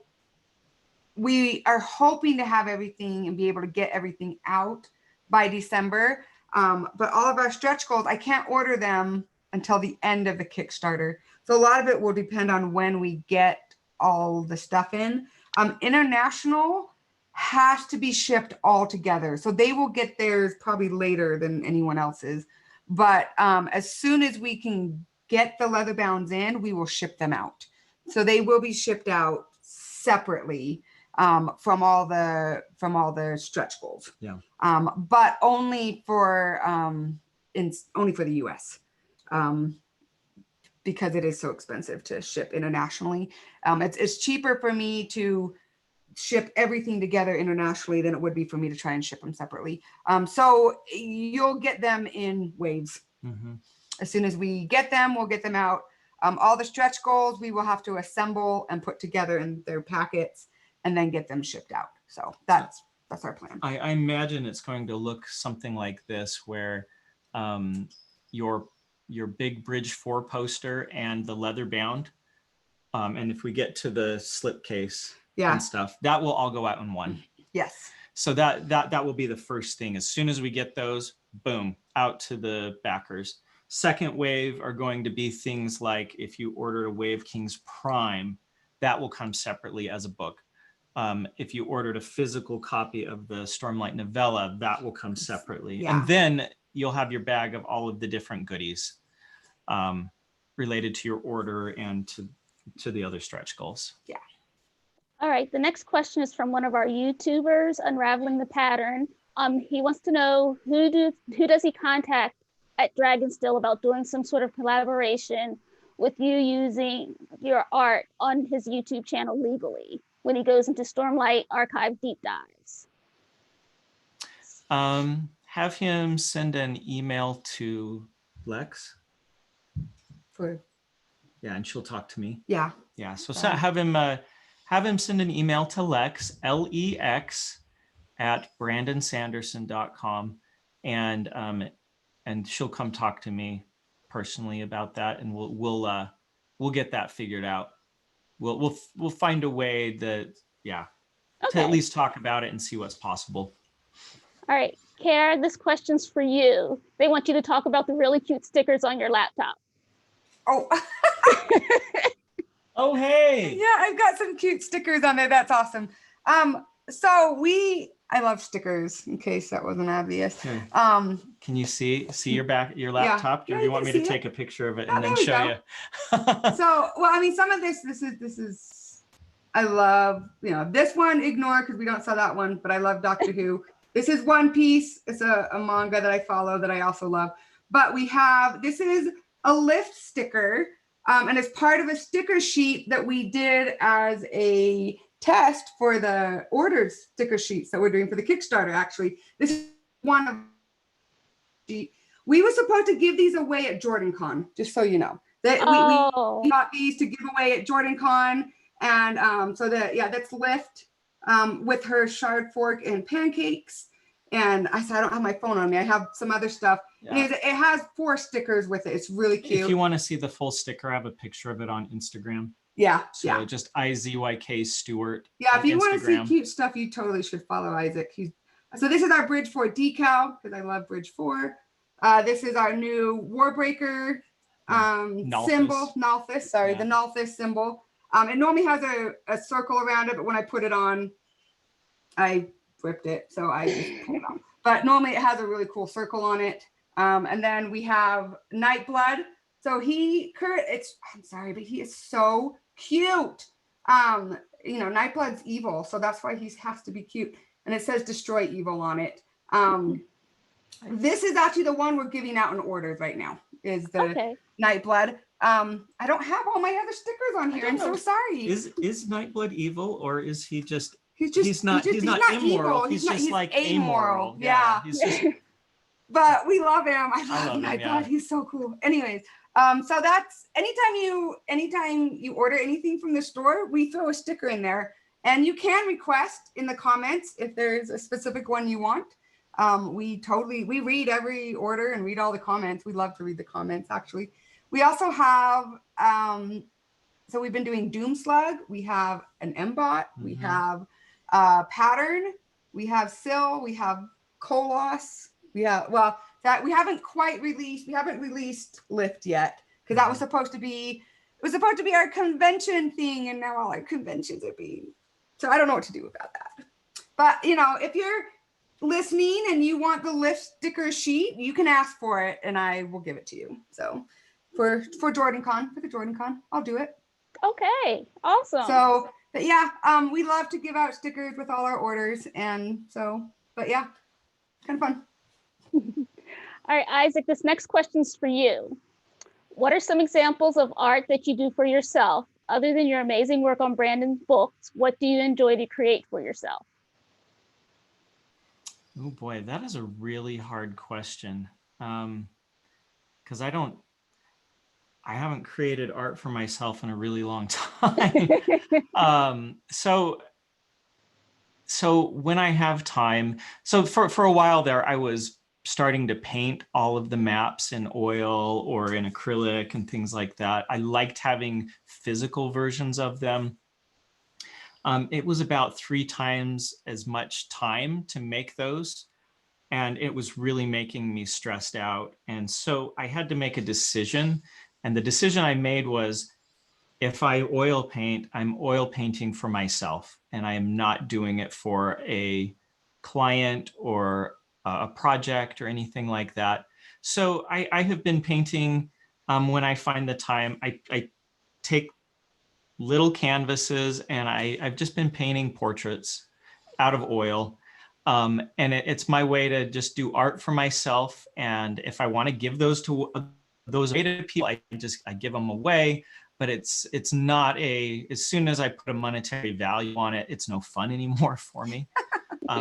C: we are hoping to have everything and be able to get everything out by December. But all of our stretch goals, I can't order them until the end of the Kickstarter. So a lot of it will depend on when we get all the stuff in. International has to be shipped all together. So they will get theirs probably later than anyone else's. But as soon as we can get the leather bounds in, we will ship them out. So they will be shipped out separately from all the stretch goals. Yeah. But only for the US. Because it is so expensive to ship internationally. It's cheaper for me to ship everything together internationally than it would be for me to try and ship them separately. So you'll get them in waves. Mm-hmm. As soon as we get them, we'll get them out. All the stretch goals we will have to assemble and put together in their packets and then get them shipped out. So that's our plan.
E: I imagine it's going to look something like this, where your big Bridge 4 poster and the leather bound, and if we get to the slipcase and stuff, that will all go out in one.
C: Yes.
E: So that will be the first thing. As soon as we get those, boom, out to the backers. Second wave are going to be things like, if you order a Wave Kings Prime, that will come separately as a book. If you ordered a physical copy of the Stormlight novella, that will come separately. Yeah. And then you'll have your bag of all of the different goodies related to your order and to the other stretch goals.
C: Yeah.
B: All right, the next question is from one of our YouTubers, Unraveling the Pattern. He wants to know, who does he contact at Dragonsteel about doing some sort of collaboration with you using your art on his YouTube channel legally when he goes into Stormlight Archive deep dives?
E: Have him send an email to Lex. Yeah, and she'll talk to me.
C: Yeah.
E: Yeah. So have him send an email to Lex, Lex, at brandonsanderson.com, and she'll come talk to me personally about that, and we'll get that figured out. We'll find a way that to at least talk about it and see what's possible.
B: All right, Kara, this question's for you. They want you to talk about the really cute stickers on your laptop.
C: Oh.
E: Oh, hey.
C: Yeah, I've got some cute stickers on there. That's awesome. So I love stickers, in case that wasn't obvious.
E: Okay. Can you see your laptop?
C: Yeah,
E: or do you want me to take a picture of it and then show you?
C: So, well, I mean, some of this is, I love, this one, ignore, because we don't sell that one, but I love Doctor Who. This is One Piece. It's a manga that I follow that I also love. But this is a lift sticker, and it's part of a sticker sheet that we did as a test for the ordered sticker sheets that we're doing for the Kickstarter. Actually, this is one of we were supposed to give these away at JordanCon, just so you know. That we got these to give away at JordanCon, and so that's Lift with her shard fork and pancakes. And I said, I don't have my phone on me. I have some other stuff. Yeah. And it has 4 stickers with it. It's really cute.
E: If you want to see the full sticker, I have a picture of it on Instagram.
C: Yeah.
E: So just IZYK Stewart.
C: Yeah, if you want to see cute stuff, you totally should follow Isaac. So this is our Bridge 4 decal, because I love Bridge 4. This is our new Warbreaker symbol,
E: Nalthus.
C: Nalthus, sorry,
E: Yeah.
C: the Nalthus symbol. It normally has a circle around it, but when I put it on, I ripped it, so I just pulled it off. But normally it has a really cool circle on it. And then we have Nightblood. So I'm sorry, but he is so cute. You know, Nightblood's evil, so that's why he has to be cute. And it says destroy evil on it. This is actually the one we're giving out in orders right now, is the Nightblood. I don't have all my other stickers on here. I'm so sorry.
E: Is Nightblood evil, or is he just
C: he's
E: not immoral.
C: Evil.
E: He's just like amoral.
C: Yeah.
E: He's just,
C: but we love him. I love
E: him,
C: Nightblood.
E: yeah.
C: He's so cool. Anyways, so that's anytime you order anything from the store, we throw a sticker in there, and you can request in the comments if there's a specific one you want. We read every order and read all the comments. We love to read the comments, actually. We also have, so we've been doing Doomslug. We have an Mbot. We have Pattern. We have Syl. We have Kolos. We haven't quite released. We haven't released Lift yet, because that was supposed to be, our convention thing, and now all our conventions are being, so I don't know what to do about that. But, you know, if you're listening and you want the Lift sticker sheet, you can ask for it and I will give it to you. So for JordanCon, I'll do it.
B: Okay, awesome.
C: So, but yeah, we love to give out stickers with all our orders, and so, but yeah, kind of fun.
B: All right, Isaac, this next question's for you. What are some examples of art that you do for yourself? Other than your amazing work on Brandon's books, what do you enjoy to create for yourself?
E: oh boy, that is a really hard question. Because I haven't created art for myself in a really long time. So when I have time, so for a while there, I was starting to paint all of the maps in oil or in acrylic and things like that. I liked having physical versions of them. It was about 3 times as much time to make those, and it was really making me stressed out. And so I had to make a decision, and the decision I made was, if I oil paint, I'm oil painting for myself, and I am not doing it for a client or a project or anything like that. So I have been painting when I find the time. I take little canvases, and I've just been painting portraits out of oil. And it's my way to just do art for myself. And if I want to give those to people, I give them away. But it's not as soon as I put a monetary value on it, it's no fun anymore for me.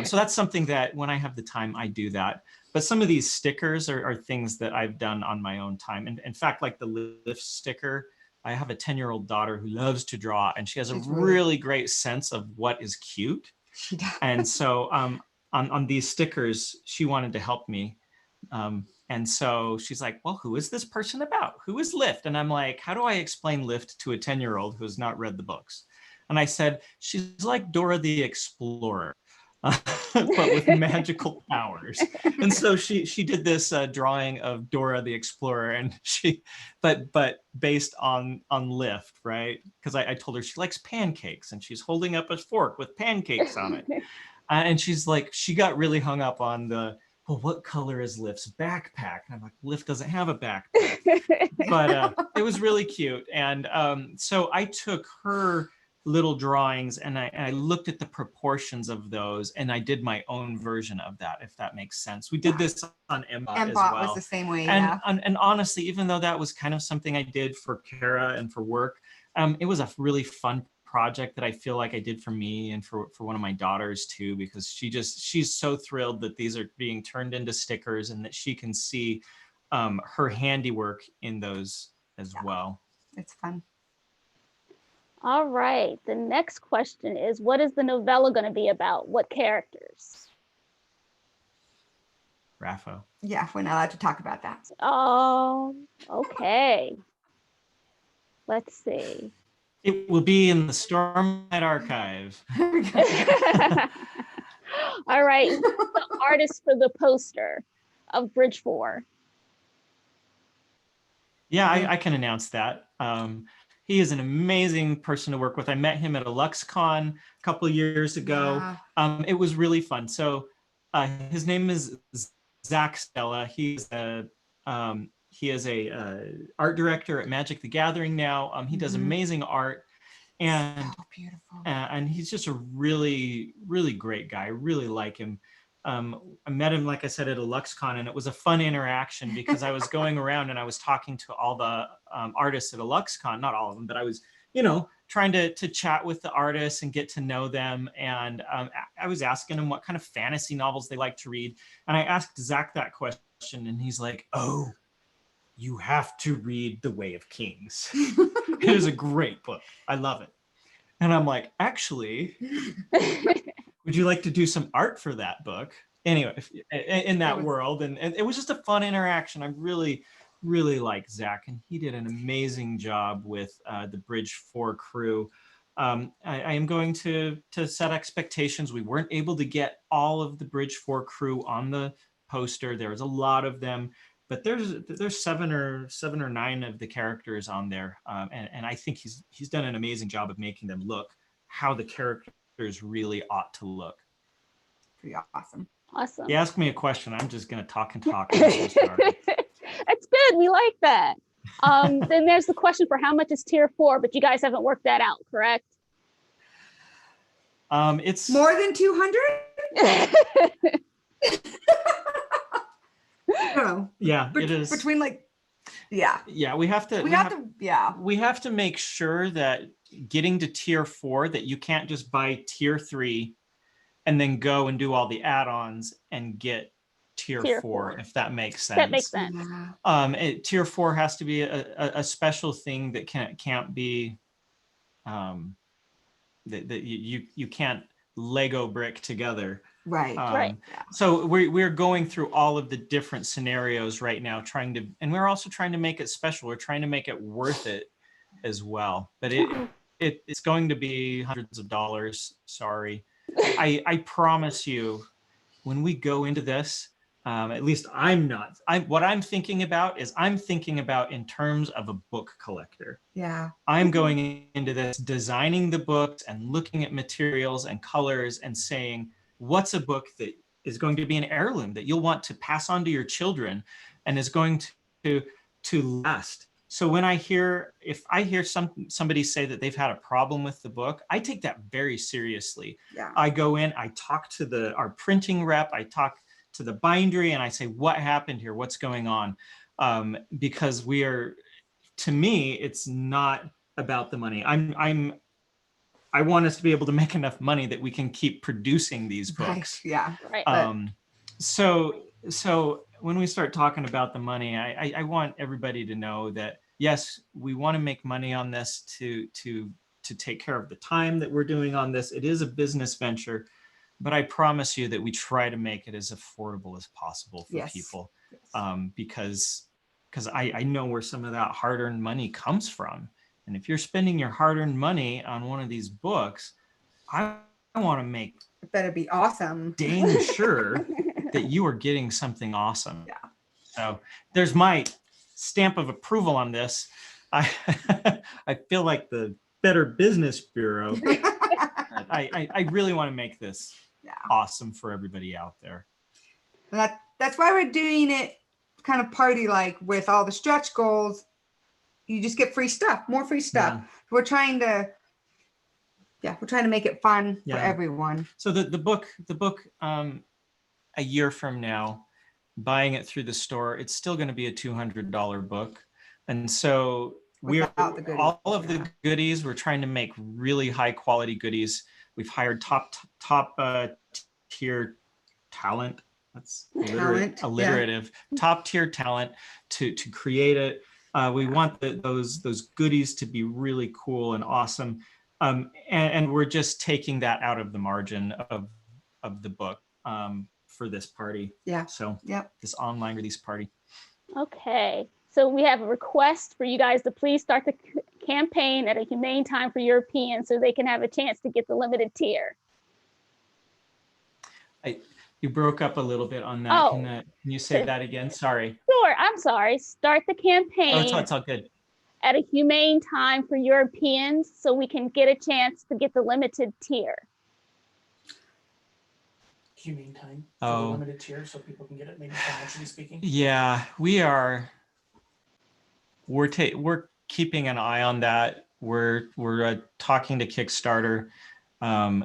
E: So that's something that when I have the time, I do that. But some of these stickers are things that I've done on my own time. And in fact, like the Lift sticker, I have a 10-year-old daughter who loves to draw, and she has a really great sense of what is cute.
C: She does.
E: And so on these stickers, she wanted to help me. And so she's like, well, who is this person about? Who is Lift? And I'm like, how do I explain Lift to a 10-year-old who has not read the books? And I said, she's like Dora the Explorer, but with magical powers. And so she did this drawing of Dora the Explorer, and but based on Lift, right? Because I told her she likes pancakes, and she's holding up a fork with pancakes on it. And she's like, she got really hung up on well, what color is Lift's backpack? And I'm like, Lift doesn't have a backpack. But it was really cute. And so I took her little drawings, and I looked at the proportions of those, and I did my own version of that, if that makes sense. We did this on Mbot as well.
C: Mbot was the same way,
E: and,
C: yeah.
E: And honestly, even though that was kind of something I did for Kara and for work, it was a really fun project that I feel like I did for me and for one of my daughters too, because she's so thrilled that these are being turned into stickers and that she can see her handiwork in those as well.
C: It's fun.
B: All right, the next question is, what is the novella going to be about? What characters?
E: Raffo.
C: Yeah, we're not allowed to talk about that.
B: Oh, okay. Let's see.
E: It will be in the Stormlight Archive.
B: All right, the artist for the poster of Bridge 4.
E: Yeah, I can announce that. He is an amazing person to work with. I met him at a LuxCon a couple of years ago.
C: Yeah.
E: It was really fun. So his name is Zach Stella. He is a art director at Magic the Gathering now. He does amazing art, and
C: So beautiful.
E: and he's just a really, really great guy. I really like him. I met him, like I said, at a LuxCon, and it was a fun interaction because I was going around and I was talking to all the artists at a LuxCon, not all of them, but I was, trying to chat with the artists and get to know them. And I was asking them what kind of fantasy novels they like to read. And I asked Zach that question, and he's like, "Oh, you have to read The Way of Kings. It is a great book. I love it." And I'm like, actually, would you like to do some art for that book? Anyway, in that world. And it was just a fun interaction. I really, really like Zach, and he did an amazing job with the Bridge 4 crew. I am going to set expectations. We weren't able to get all of the Bridge 4 crew on the poster. There was a lot of them, but there's seven or nine of the characters on there. And I think he's done an amazing job of making them look how the characters really ought to look.
C: Pretty awesome.
B: Awesome.
E: You ask me a question, I'm just going to talk and talk. I'm so sorry.
B: That's good. We like that. Then there's the question for how much is tier 4, but you guys haven't worked that out, correct?
C: It's more than 200. No.
E: Yeah, it is
C: between like, yeah.
E: Yeah, we have to make sure that getting to tier 4, that you can't just buy tier 3 and then go and do all the add-ons and get tier 4, if that makes sense.
B: That makes sense.
E: Tier 4 has to be a special thing that can't be that you can't Lego brick together.
C: Right.
B: Right.
E: So we're going through all of the different scenarios right now, and we're also trying to make it special. We're trying to make it worth it as well. But it's going to be hundreds of dollars. Sorry. I promise you, when we go into this, at least I'm not. What I'm thinking about is in terms of a book collector.
C: Yeah.
E: I'm going into this designing the books and looking at materials and colors and saying, what's a book that is going to be an heirloom that you'll want to pass on to your children and is going to last? So if I hear somebody say that they've had a problem with the book, I take that very seriously.
C: Yeah.
E: I go in, I talk to our printing rep, I talk to the bindery, and I say, what happened here? What's going on? Because to me, it's not about the money. I want us to be able to make enough money that we can keep producing these books.
C: Right. Yeah.
B: Right.
E: So when we start talking about the money, I want everybody to know that, yes, we want to make money on this to take care of the time that we're doing on this. It is a business venture, but I promise you that we try to make it as affordable as possible for people. Because I know where some of that hard-earned money comes from. And if you're spending your hard-earned money on one of these books, I want to make
C: it better be awesome.
E: Dang sure that you are getting something awesome.
C: Yeah.
E: So there's my stamp of approval on this. I feel like the Better Business Bureau. I really want to make this awesome for everybody out there.
C: That's why we're doing it kind of party-like with all the stretch goals. You just get free stuff, more free stuff.
E: Yeah.
C: We're trying to make it fun for everyone.
E: So the book, a year from now, buying it through the store, it's still going to be a $200 book. And so all of the goodies, we're trying to make really high quality goodies. We've hired top tier talent. That's alliterative. Top tier talent to create it. We want those goodies to be really cool and awesome. And we're just taking that out of the margin of the book for this party.
C: Yeah.
E: So this online release party.
B: Okay. So we have a request for you guys to please start the campaign at a humane time for Europeans so they can have a chance to get the limited tier.
E: You broke up a little bit on that.
B: Oh.
E: Can you say that again? Sorry.
B: Sure, I'm sorry. Start the campaign
E: It's all good.
B: at a humane time for Europeans so we can get a chance to get the limited tier.
D: Humane time for the limited tier so people can get it, maybe financially speaking.
E: Yeah, we're keeping an eye on that. We're talking to Kickstarter.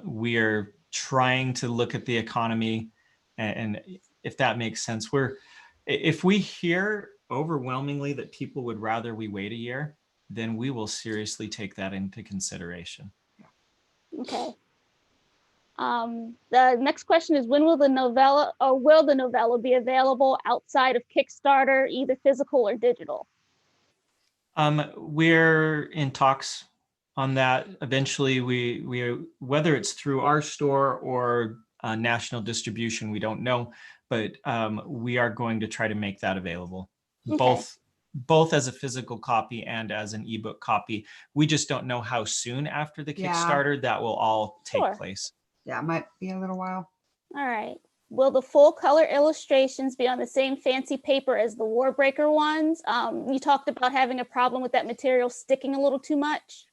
E: We are trying to look at the economy and if that makes sense. If we hear overwhelmingly that people would rather we wait a year, then we will seriously take that into consideration.
B: Okay. The next question is, when will the novella be available outside of Kickstarter, either physical or digital?
E: We're in talks on that. Eventually, we whether it's through our store or national distribution, we don't know, but we are going to try to make that available,
B: Okay.
E: both as a physical copy and as an ebook copy. We just don't know how soon after the Kickstarter that will all take place.
C: Yeah, it might be a little while.
B: All right. Will the full color illustrations be on the same fancy paper as the Warbreaker ones? You talked about having a problem with that material sticking a little too much.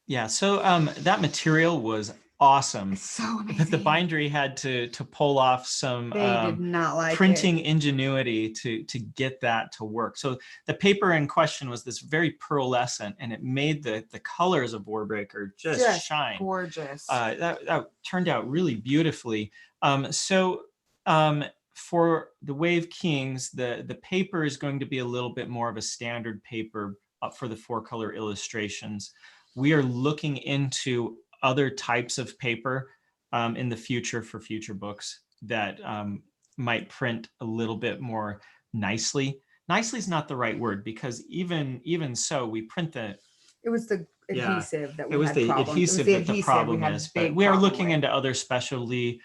E: Yeah, so that material was awesome.
C: It's so amazing.
E: But the bindery had to pull off some
C: They did not like
E: printing
C: it.
E: ingenuity to get that to work. So the paper in question was this very pearlescent, and it made the colors of Warbreaker just shine.
C: Gorgeous.
E: That turned out really beautifully. For the Wave Kings, the paper is going to be a little bit more of a standard paper up for the 4-color illustrations. We are looking into other types of paper in the future for future books that might print a little bit more nicely. Nicely is not the right word, because even so, we print
C: It was the adhesive that we
E: it was
C: had
E: the
C: problems.
E: adhesive
C: It was
E: that the
C: we
E: problem
C: had
E: is.
C: big
E: But we are
C: problem
E: looking
C: with.
E: into other specialty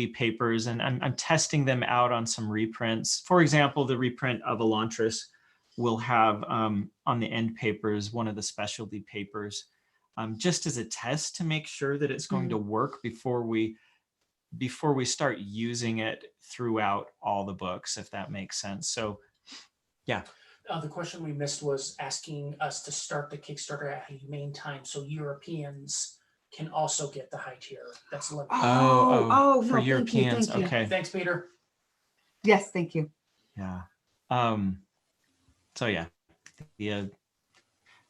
E: papers, and I'm testing them out on some reprints. For example, the reprint of Elantris will have on the end papers one of the specialty papers, just as a test to make sure that it's going to work before we start using it throughout all the books, if that makes sense. So, yeah.
D: The question we missed was asking us to start the Kickstarter at a humane time so Europeans can also get the high tier. That's limited.
C: No,
E: for Europeans.
C: thank you.
E: Okay.
D: Thanks, Peter.
C: Yes, thank you.
E: Yeah. So yeah,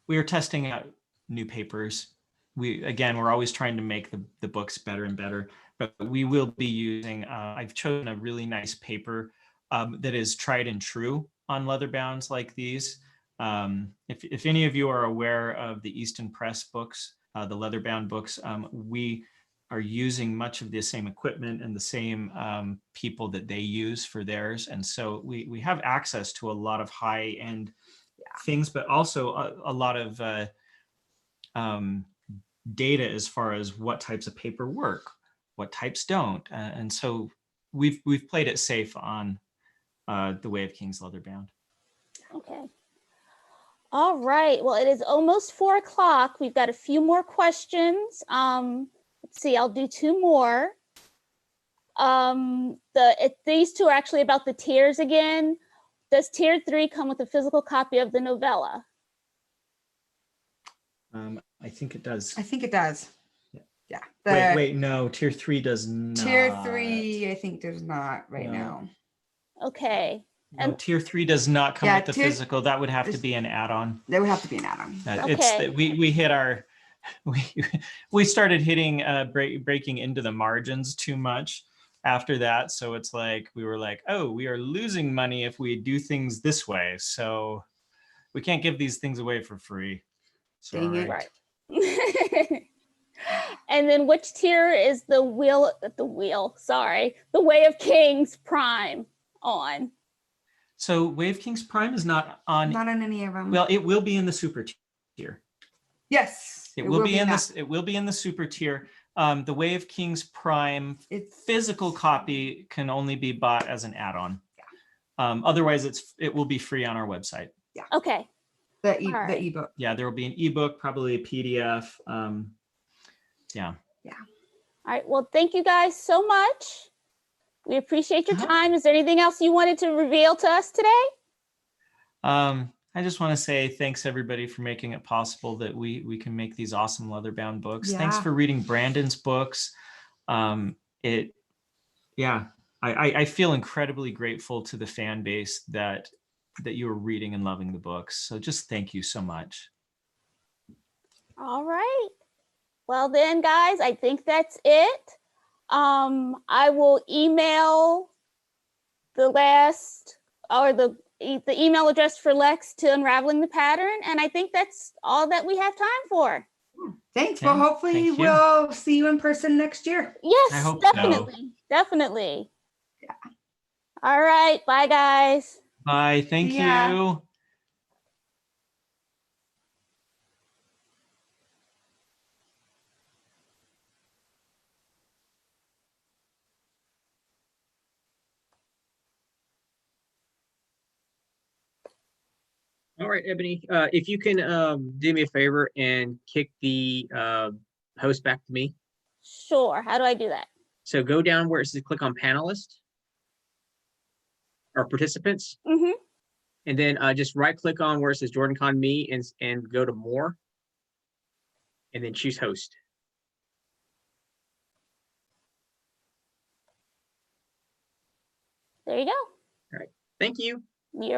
E: we are testing out new papers. We're always trying to make the books better and better, but we will be using, I've chosen a really nice paper that is tried and true on leather bounds like these. If any of you are aware of the Easton Press books, the leather bound books, we are using much of the same equipment and the same people that they use for theirs. And so we have access to a lot of high end things, but also a lot of data as far as what types of paper work, what types don't. And so we've played it safe on the Way of Kings leather bound.
B: Okay. All right. Well, it is almost 4 o'clock. We've got a few more questions. Let's see, I'll do 2 more. These 2 are actually about the tiers again. Does tier 3 come with a physical copy of the novella?
E: I think it does.
C: I think it does. Yeah.
E: Wait, no, tier 3 does not.
C: Tier 3, I think does not right now.
B: Okay.
E: No, tier 3 does not come with the physical. That would have to be an add-on.
C: That would have to be an add-on.
B: Okay.
E: We hit our we started hitting breaking into the margins too much after that. So it's like we were like, oh, we are losing money if we do things this way. So we can't give these things away for free.
C: Dang it.
B: Right. And then which tier is the Way of Kings Prime on?
E: So Way of Kings Prime is not on.
C: Not on any of them.
E: Well, it will be in the super tier.
C: Yes.
E: It will be in this. It will be in the super tier. The Way of Kings Prime physical copy can only be bought as an add-on. Yeah. Otherwise, it will be free on our website.
C: Yeah.
B: Okay.
C: The ebook.
E: Yeah, there will be an ebook, probably a PDF. Yeah.
B: All All right. Well, thank you guys so much. We appreciate your
E: Uh-huh.
B: time. Is there anything else you wanted to reveal to us today?
E: I just want to say thanks everybody for making it possible that we can make these awesome leather bound books. Thanks
C: Yeah.
E: for reading Brandon's books. I feel incredibly grateful to the fan base that you are reading and loving the books. So just thank you so much.
B: All right. Well then, guys, I think that's it. I will email the email address for Lex to Unraveling the Pattern, and I think that's all that we have time for.
C: Thanks.
E: Okay,
C: Well, hopefully
E: thank you.
C: we'll see you in person next year.
B: Yes,
E: I hope so.
B: definitely. Definitely.
C: Yeah.
B: All right. Bye, guys.
E: Bye. Thank
C: Yeah.
E: you.
A: All right, Ebony, if you can do me a favor and kick the host back to me.
B: Sure. How do I do that?
A: So go down where it says click on panelists or participants,
B: Mm-hmm.
A: and then just right click on where it says JordanCONline and go to more, and then choose host.
B: There you go.
A: Thank you.
B: You're